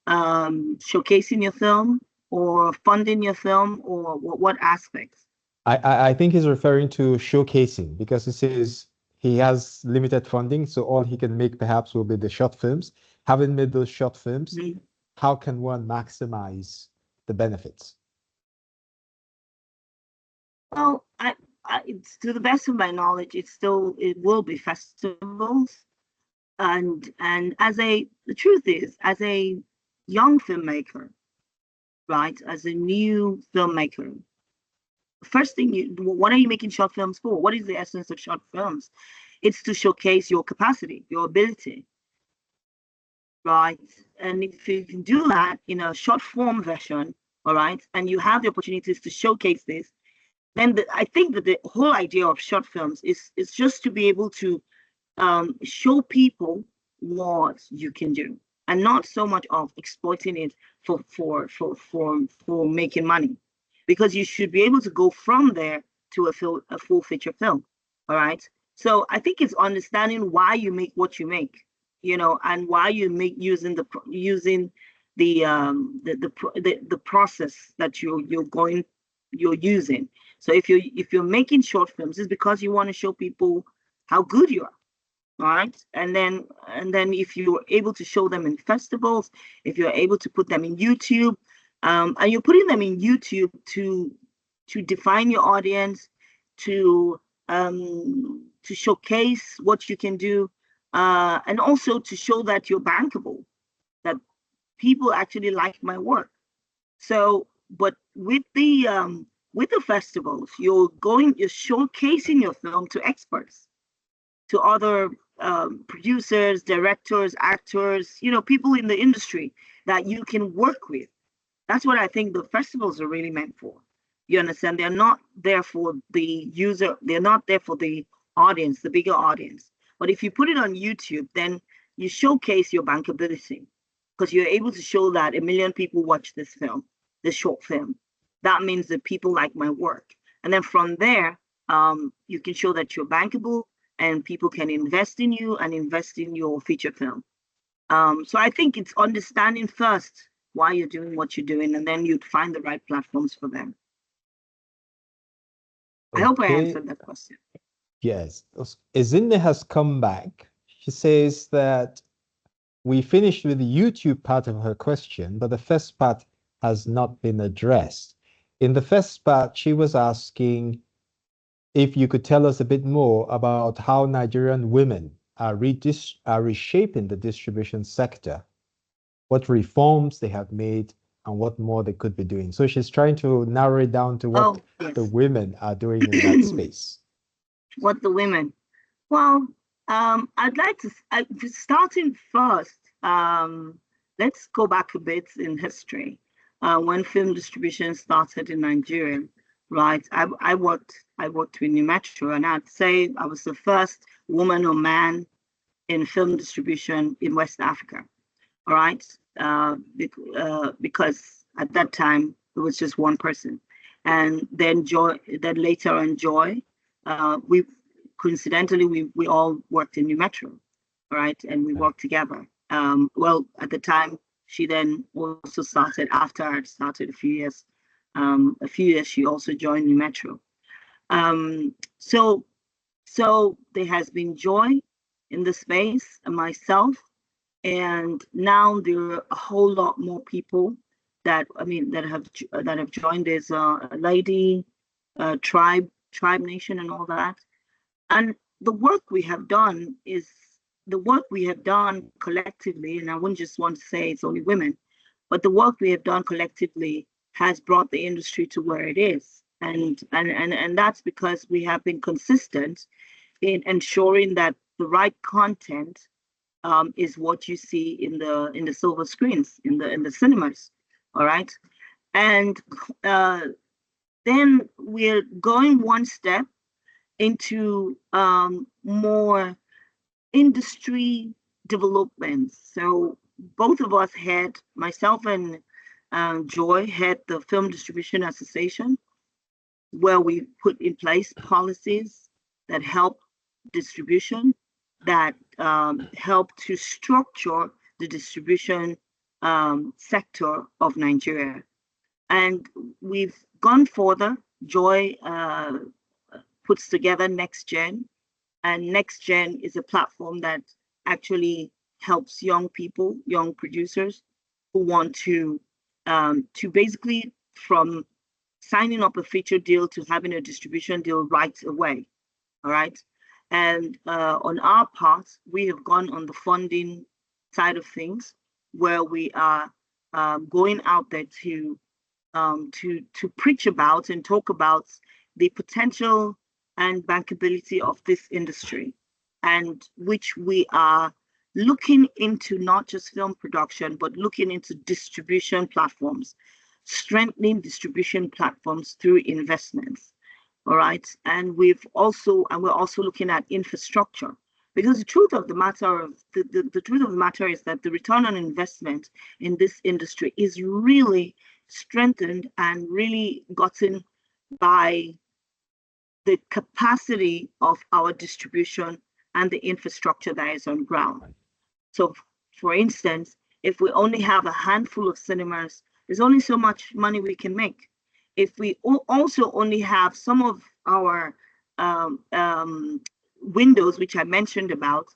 showcasing your film or funding your film, or what aspects. I think he's referring to showcasing, because he says he has limited funding, so all he can make perhaps will be the short films. Having made those short films, how can one maximize the benefits? Well, it's, to the best of my knowledge, it will be festivals, and the truth is, as a young filmmaker, right, as a new filmmaker, first thing, what are you making short films for? What is the essence of short films? It's to showcase your capacity, your ability, right? And if you can do that in a short form version, all right, and you have the opportunities to showcase this, then I think that the whole idea of short films is just to be able to show people what you can do, and not so much of exploiting it for making money, because you should be able to go from there to a full feature film. All right. So I think it's understanding why you make what you make, you know, and why you make using the process that you're using. So if you're making short films, it's because you want to show people how good you are. All right. And then if you're able to show them in festivals, if you're able to put them in YouTube, and you're putting them in YouTube to define your audience, to showcase what you can do, and also to show that you're bankable, that people actually like my work. So, but with the with the festivals, you're showcasing your film to experts, to other producers, directors, actors, people in the industry that you can work with. That's what I think the festivals are really meant for. You understand? They're not there for the user, they're not there for the audience, the bigger audience. But if you put it on YouTube, then you showcase your bankability because you're able to show that 1 million people watch this film, this short film. That means that people like my work. And then from there, you can show that you're bankable and people can invest in you and invest in your feature film. So I think it's understanding first why you're doing what you're doing, and then you'd find the right platforms for them. I hope I answered that question. Yes. Ezinne has come back. She says that we finished with the YouTube part of her question, but the first part has not been addressed. In the first part, she was asking if you could tell us a bit more about how Nigerian women are reshaping the distribution sector, what reforms they have made, and what more they could be doing. So she's trying to narrow it down to what the women are doing in that space. What the women? Well, I'd like to, starting first, let's go back a bit in history. When film distribution started in Nigeria, right? I worked with New Metro, and I'd say I was the first woman or man in film distribution in West Africa. All right, because at that time it was just one person, and then later on Joy, we coincidentally we all worked in New Metro, all right, and we worked together. Well, at the time she then also started after I started a few years. She also joined New Metro. So there has been Joy in the space, and myself. And now there are a whole lot more people that have joined. There's a lady, tribe nation, and all that. And the work we have done collectively. And I wouldn't just want to say it's only women, but the work we have done collectively has brought the industry to where it is. And that's because we have been consistent in ensuring that the right content is what you see in the silver screens in the cinemas, all right. And then we're going one step into more industry developments. So both of us myself and Joy had the Film Distribution Association, where we put in place policies that help distribution, that help to structure the distribution sector of Nigeria. And we've gone further. Joy puts together Next Gen, and Next Gen is a platform that actually helps young people, young producers who want to basically, from signing up a feature deal to having a distribution deal right away. All right. And on our part, we have gone on the funding side of things, where we are going out there to preach about and talk about the potential and bankability of this industry, and which we are looking into not just film production, but looking into distribution platforms, strengthening distribution platforms through investments. All right. And we're also looking at infrastructure, because the truth of the matter is that the return on investment in this industry is really strengthened and really gotten by the capacity of our distribution and the infrastructure that is on ground. So, for instance, if we only have a handful of cinemas, there's only so much money we can make. If we also only have some of our windows, which I mentioned about,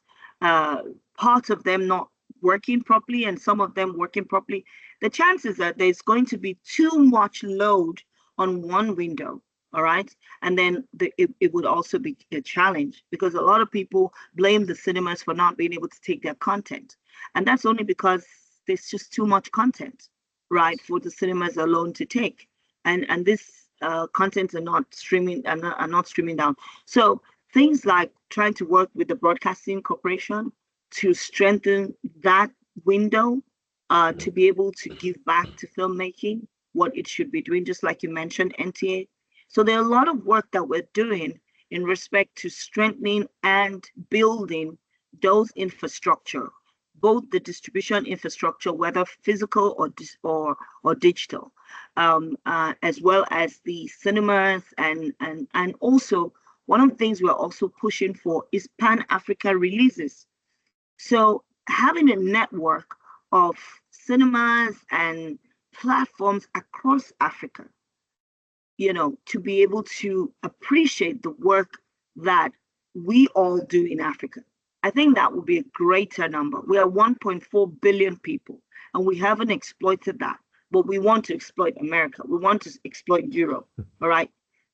part of them not working properly and some of them working properly, the chances that there's going to be too much load on one window, all right? And then it would also be a challenge, because a lot of people blame the cinemas for not being able to take their content. And that's only because there's just too much content, right, for the cinemas alone to take. And this contents are not streaming down. So things like trying to work with the Broadcasting Corporation to strengthen that window, to be able to give back to filmmaking what it should be doing, just like you mentioned, NTA. So there are a lot of work that we're doing in respect to strengthening and building those infrastructure, both the distribution infrastructure, whether physical or digital, as well as the cinemas, and also one of the things we're also pushing for is Pan-Africa releases. So having a network of cinemas and platforms across Africa, to be able to appreciate the work that we all do in Africa. I think that would be a greater number. We are 1.4 billion people, and we haven't exploited that. But we want to exploit America. We want to exploit Europe. All right.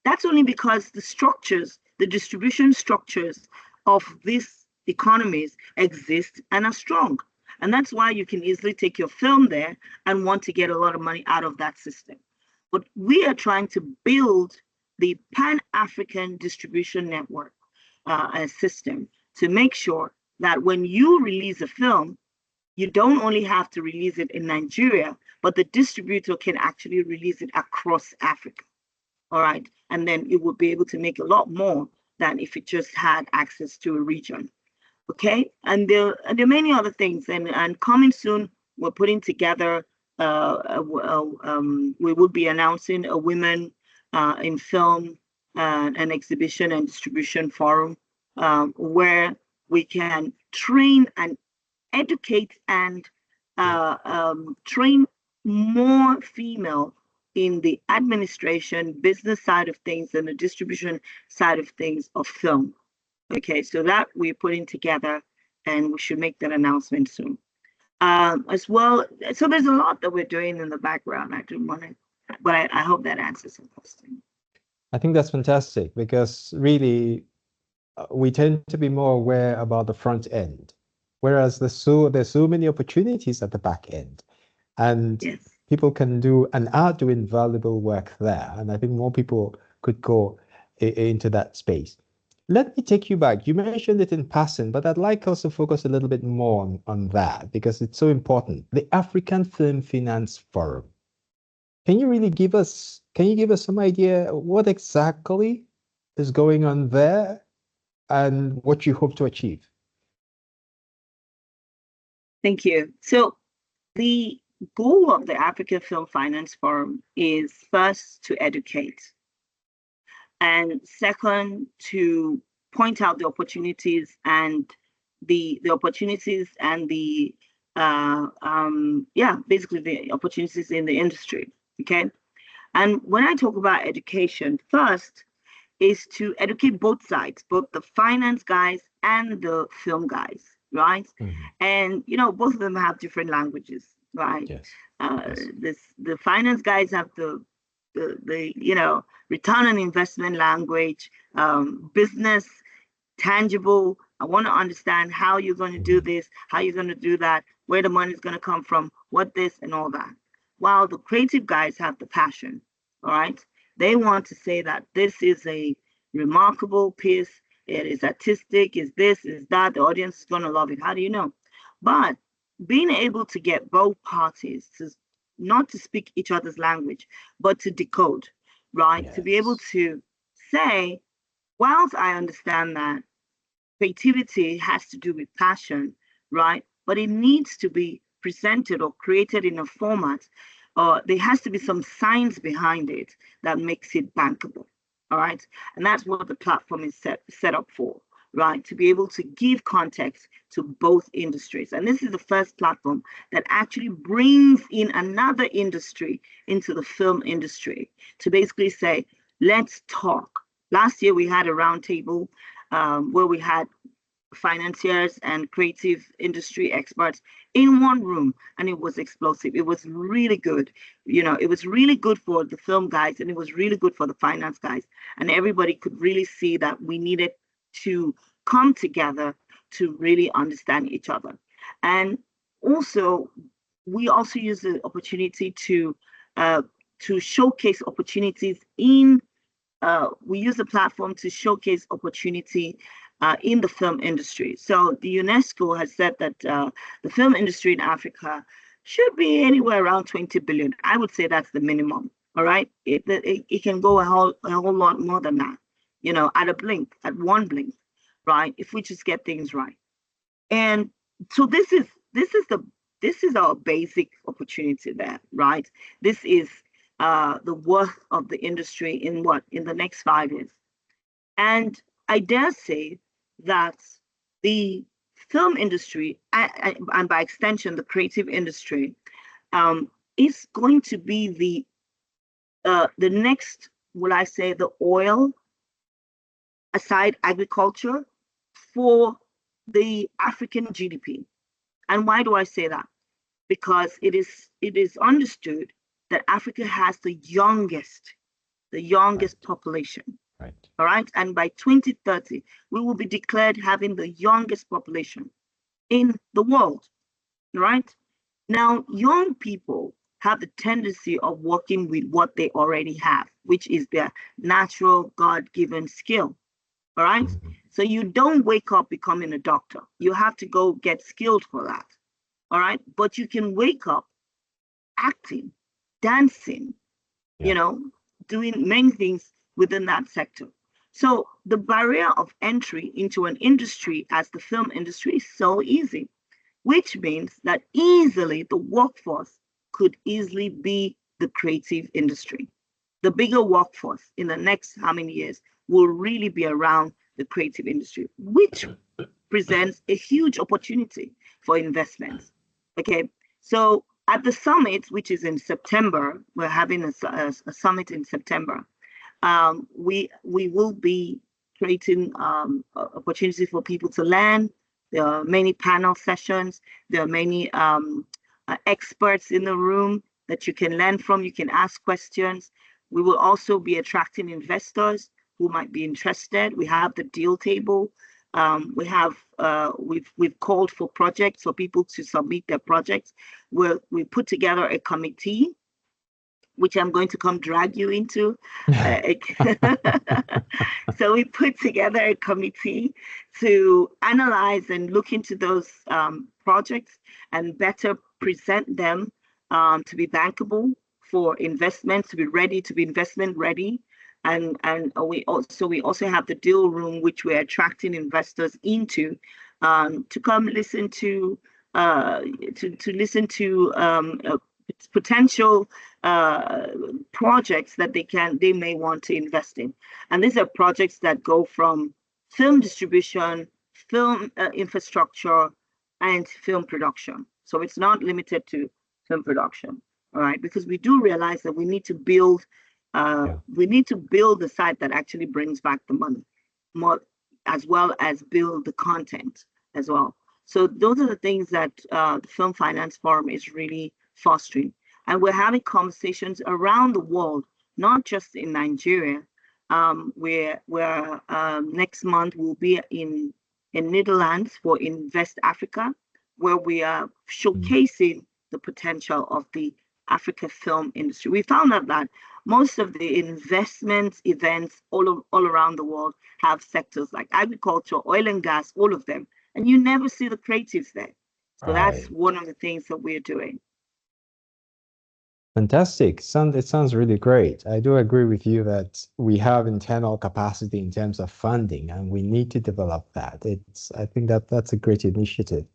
That's only because the distribution structures of these economies exist and are strong. And that's why you can easily take your film there and want to get a lot of money out of that system. But we are trying to build the Pan-African distribution network system to make sure that when you release a film, you don't only have to release it in Nigeria, but the distributor can actually release it across Africa. All right. And then it would be able to make a lot more than if it just had access to a region. Okay. And there are many other things. And coming soon, we're putting together, we will be announcing a Women in Film an exhibition and distribution forum, where we can train and educate and train more female in the administration, business side of things, and the distribution side of things of film. Okay, so that we're putting together, and we should make that announcement soon. As well, so there's a lot that we're doing in the background. I didn't want to, but I hope that answers the question. I think that's fantastic, because really we tend to be more aware about the front end, whereas there's so many opportunities at the back end, and Yes. people can do and are doing valuable work there. And I think more people could go into that space. Let me take you back. You mentioned it in passing, but I'd like us to focus a little bit more on that, because it's so important. The African Film Finance Forum. Can you give us some idea what exactly is going on there and what you hope to achieve? Thank you. So the goal of the African Film Finance Forum is first to educate, and second to point out the opportunities and the opportunities and basically the opportunities in the industry. Okay. And when I talk about education, first is to educate both sides, both the finance guys and the film guys, right? Mm-hmm. And both of them have different languages, right? Yes. The finance guys have the return on investment language, business, tangible. I want to understand how you're going to do this, how you're going to do that, where the money is going to come from, what this and all that. While the creative guys have the passion, all right? They want to say that this is a remarkable piece. It is artistic, is this, is that. The audience is going to love it. How do you know? But being able to get both parties to not to speak each other's language, but to decode, right? Yes. To be able to say, whilst I understand that creativity has to do with passion, right? But it needs to be presented or created in a format, or there has to be some science behind it that makes it bankable. All right. And that's what the platform is set up for, right? To be able to give context to both industries. And this is the first platform that actually brings in another industry into the film industry to basically say, let's talk. Last year, we had a roundtable where we had financiers and creative industry experts in one room, and it was explosive. It was really good. It was really good for the film guys, and it was really good for the finance guys. And everybody could really see that we needed to come together to really understand each other. And also, we also use the opportunity to to showcase opportunities in. We use the platform to showcase opportunity in the film industry. So the UNESCO has said that the film industry in Africa should be anywhere around 20 billion. I would say that's the minimum. All right, it can go a whole lot more than that. At a blink, at one blink, right? If we just get things right. And so this is our basic opportunity there, right? This is the worth of the industry in the next 5 years. And I dare say that the film industry, and by extension, the creative industry, is going to be the next, will I say, the oil aside agriculture for the African GDP. And why do I say that? Because it is understood that Africa has the youngest population. Right. All right. And by 2030, we will be declared having the youngest population in the world. Right. Now, young people have the tendency of working with what they already have, which is their natural God-given skill. All right. Mm-hmm. So you don't wake up becoming a doctor. You have to go get skilled for that. All right. But you can wake up acting, dancing, doing many things within that sector. So the barrier of entry into an industry as the film industry is so easy, which means that easily the workforce could easily be the creative industry. The bigger workforce in the next how many years will really be around the creative industry, which presents a huge opportunity for investments. Okay, so at the summit, which is in September, we're having a summit in September. We will be creating opportunity for people to learn. There are many panel sessions. There are many experts in the room that you can learn from. You can ask questions. We will also be attracting investors who might be interested. We have the deal table. We've called for projects for people to submit their projects. We put together a committee, which I'm going to come drag you into. So we put together a committee to analyze and look into those projects and better present them to be bankable for investment, to be investment ready. And we also have the deal room, which we're attracting investors into to come listen to potential projects that they may want to invest in. And these are projects that go from film distribution, film infrastructure, and film production. So it's not limited to film production, all right? Because we do realize that we need to build the site that actually brings back the money, more, as well as build the content as well. So those are the things that the Film Finance Forum is really fostering. And we're having conversations around the world, not just in Nigeria. Where next month we'll be in Netherlands for Invest Africa, where we are showcasing the potential of the Africa film industry. We found out that most of the investment events all around the world have sectors like agriculture, oil and gas, all of them. And you never see the creatives there. So that's one of the things that we're doing. Fantastic. It sounds really great. I do agree with you that we have internal capacity in terms of funding, and we need to develop that. I think that's a great initiative.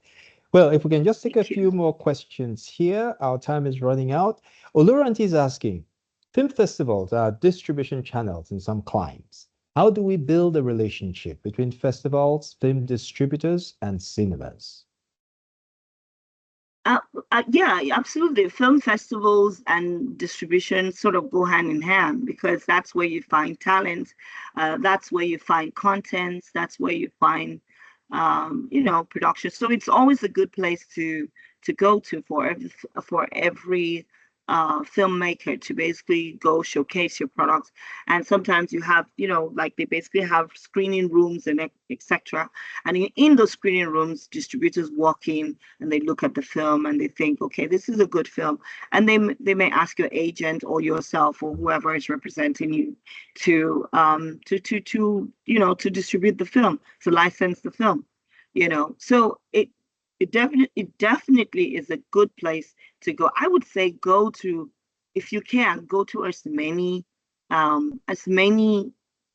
Well, if we can just take a few more questions here, our time is running out. Oluranti is asking, film festivals are distribution channels in some climes. How do we build a relationship between festivals, film distributors, and cinemas? Yeah, absolutely. Film festivals and distribution sort of go hand in hand, because that's where you find talent, that's where you find content, that's where you find production. So it's always a good place to go to for every filmmaker to basically go showcase your products. And sometimes you have, like they basically have screening rooms and etc. And in those screening rooms, distributors walk in and they look at the film and they think, okay, this is a good film. And they may ask your agent or yourself or whoever is representing you to distribute the film, to license the film. So it definitely is a good place to go. I would say if you can, go to as many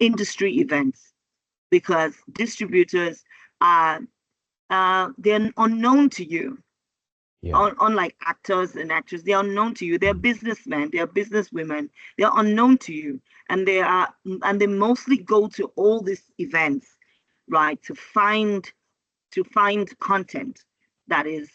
industry events, because distributors are they're unknown to you. Yeah. Unlike actors and actresses, they're unknown to you. They're businessmen, they're businesswomen. They're unknown to you, and they mostly go to all these events, right, to find content that is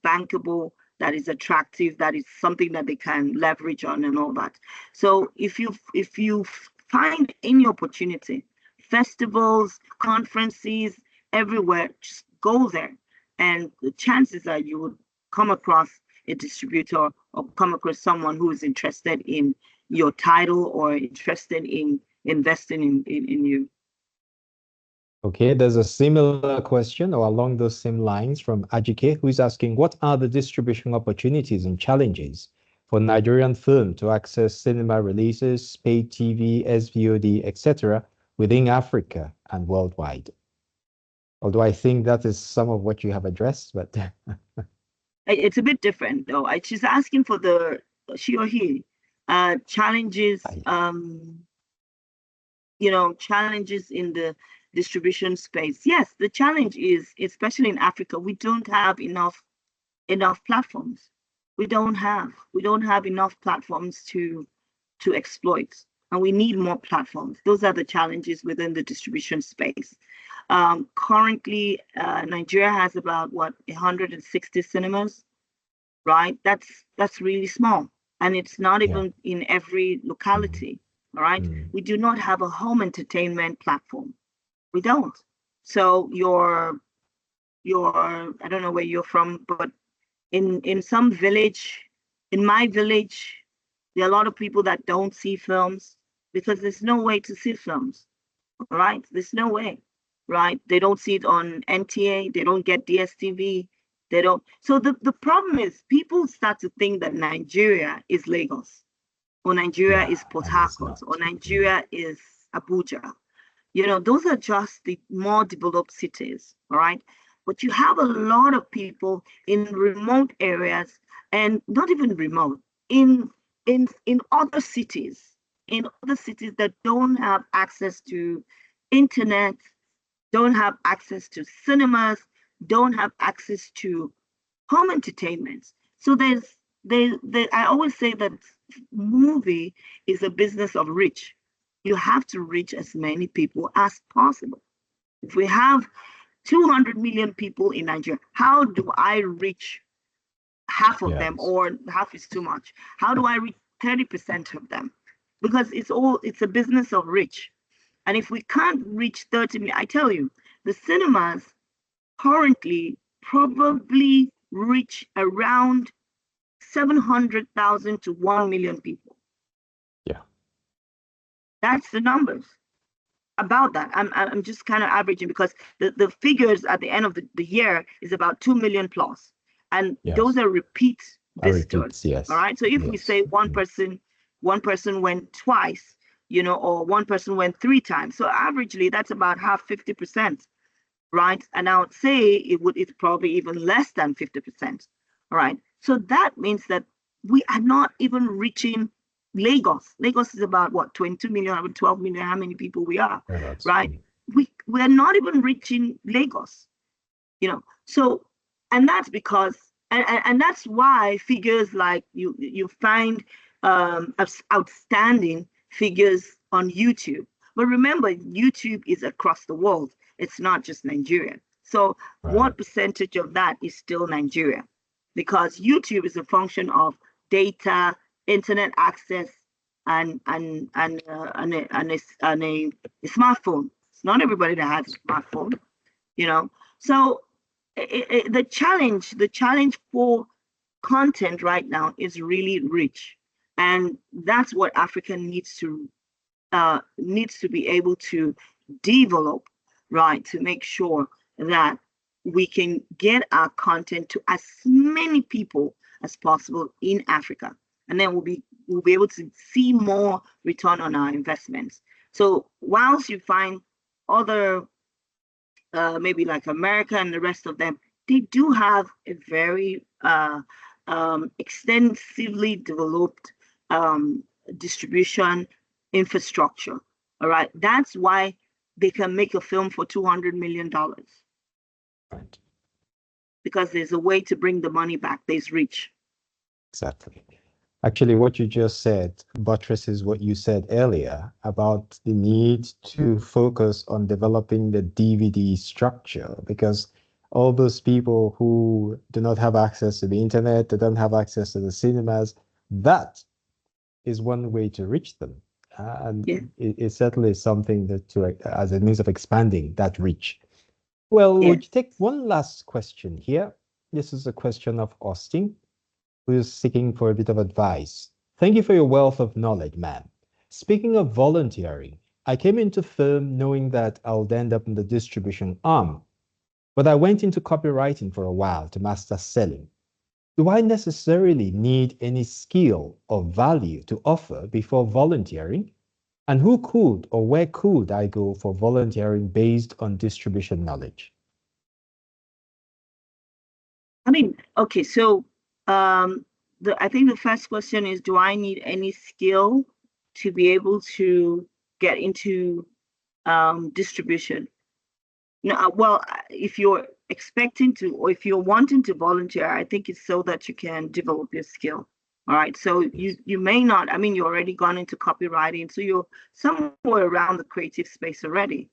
bankable, that is attractive, that is something that they can leverage on and all that. So if you find any opportunity, festivals, conferences, everywhere, just go there, and the chances are you would come across a distributor or come across someone who is interested in your title or interested in investing in you. Okay, there's a similar question or along those same lines from Ajike, who is asking, what are the distribution opportunities and challenges for Nigerian film to access cinema releases, paid TV, SVOD, etc. within Africa and worldwide? Although I think that is some of what you have addressed, but It's a bit different though. She's asking for she or he challenges, challenges in the distribution space. Yes, the challenge is, especially in Africa, we don't have enough platforms. We don't have enough platforms to exploit, and we need more platforms. Those are the challenges within the distribution space. Currently, Nigeria has about 160 cinemas, right? That's really small, and it's not yeah. even in every locality. All right, Mm. we do not have a home entertainment platform. We don't. So I don't know where you're from, but in some village, in my village, there are a lot of people that don't see films because there's no way to see films. All right, there's no way, right? They don't see it on NTA, they don't get DSTV, they don't. So the problem is people start to think that Nigeria is Lagos, or Nigeria Yeah, is Port and it's Harcourt, not. or Mm. Nigeria is Abuja. Those are just the more developed cities, all right? But you have a lot of people in remote areas, and not even remote, in in other cities that don't have access to internet, don't have access to cinemas, don't have access to home entertainment. So I always say that movie is a business of reach. You have to reach as many people as possible. If we have 200 million people in Nigeria, how do I reach half of them, Yes. or half is too much? How do I reach 30% of them? Because it's a business of reach. And if we can't reach 30 million, I tell you, the cinemas currently probably reach around 700,000 to 1 million people. Yeah. That's the numbers about that. I'm just kind of averaging, because the figures at the end of the year is about 2 million plus. And those Yes. are repeat I repeat, visitors. All yes. right. So if we Yes. say one person went twice, or one person went 3 times. So averagely that's about half, 50%. Right? And I would say it's probably even less than 50%. All right. So that means that we are not even reaching Lagos. Lagos is about what, 22 million, 12 million, how many people we are, Yeah, that's right? We're not even reaching Lagos, So, and that's because, and that's why figures like you find outstanding figures on YouTube. But remember, YouTube is across the world. It's not just Nigeria. So right. what percentage of that is still Nigeria? Because YouTube is a function of data, internet access, and a smartphone. It's not everybody that has a smartphone. So the challenge for content right now is really rich, and that's what Africa needs to be able to develop, right, to make sure that we can get our content to as many people as possible in Africa, and then we'll be able to see more return on our investments. So whilst you find other maybe like America and the rest of them, they do have a very extensively developed distribution infrastructure. All right, that's why they can make a film for $200 million, Right. because there's a way to bring the money back. There's reach. Exactly. Actually, what you just said buttresses what you said earlier about the need to focus on developing the DVD structure, because all those people who do not have access to the internet, they don't have access to the cinemas, that is one way to reach them. And Yeah. it's certainly something that as a means of expanding that reach. Well, Yes. would you take one last question here? This is a question of Austin, who is seeking for a bit of advice. Thank you for your wealth of knowledge, ma'am. Speaking of volunteering, I came into film knowing that I would end up in the distribution arm, but I went into copywriting for a while to master selling. Do I necessarily need any skill or value to offer before volunteering? And who could or where could I go for volunteering based on distribution knowledge? I mean, okay, so I think the first question is, do I need any skill to be able to get into distribution? No, well, if you're expecting to, or if you're wanting to volunteer, I think it's so that you can develop your skill. All right. So you may not, I mean, you're already gone into copywriting, so you're somewhere around the creative space already.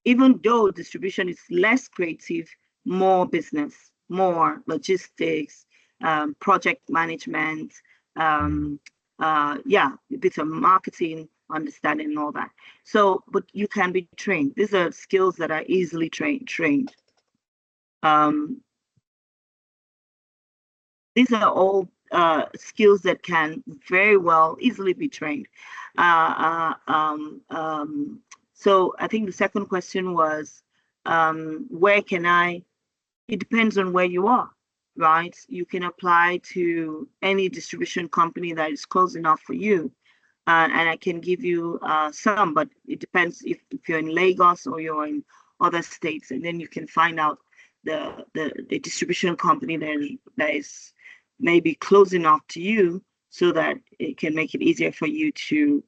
Even though distribution is less creative, more business, more logistics, project management, yeah, a bit of marketing, understanding and all that. So, but you can be trained. These are skills that are easily trained. These are all skills that can very well easily be trained. So I think the second question was, where can I? It depends on where you are, right? You can apply to any distribution company that is close enough for you. And I can give you some, but it depends if you're in Lagos or you're in other states, and then you can find out the distribution company that is maybe close enough to you, so that it can make it easier for you to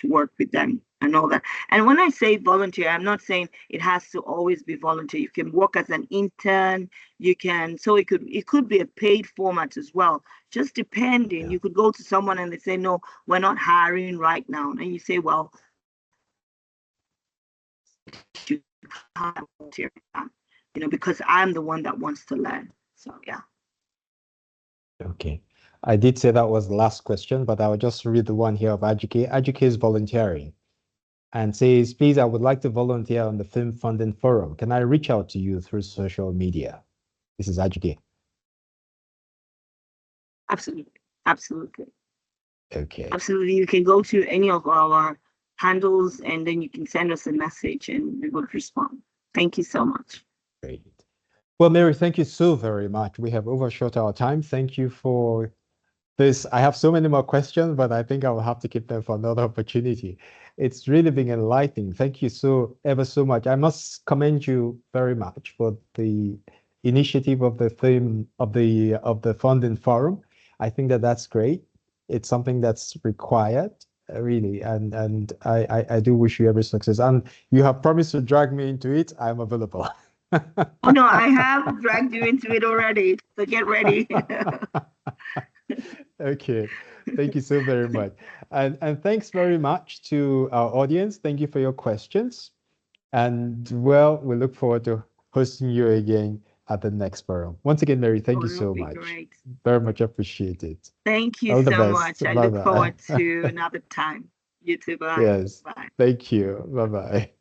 work with them and all that. And when I say volunteer, I'm not saying it has to always be volunteer. You can work as an intern. You can, so it could be a paid format as well. Just depending, you could go to someone and they say, no, we're not hiring right now. And you say, well, you can't volunteer, because I'm the one that wants to learn. So, yeah. Okay. I did say that was the last question, but I'll just read the one here of Ajike. Ajike is volunteering and says, please, I would like to volunteer on the Film Funding Forum. Can I reach out to you through social media? This is Ajike. Absolutely. Absolutely. Okay. Absolutely. You can go to any of our handles and then you can send us a message and we will respond. Thank you so much. Great. Well, Mary, thank you so very much. We have overshot our time. Thank you for this. I have so many more questions, but I think I will have to keep them for another opportunity. It's really been enlightening. Thank you so ever so much. I must commend you very much for the initiative of the theme of the funding forum. I think that that's great. It's something that's required, really, and I do wish you every success. And you have promised to drag me into it. I'm available. Oh no, I have dragged you into it already. So get ready. Okay. Thank you so very much. And thanks very much to our audience. Thank you for your questions. And well, we look forward to hosting you again at the next forum. Once again, Mary, thank you so much. Great. Very much appreciated. Thank you All the so best. much. I Bye look bye. forward to another time. You too. Bye. Yes. Bye. Thank you. Bye bye.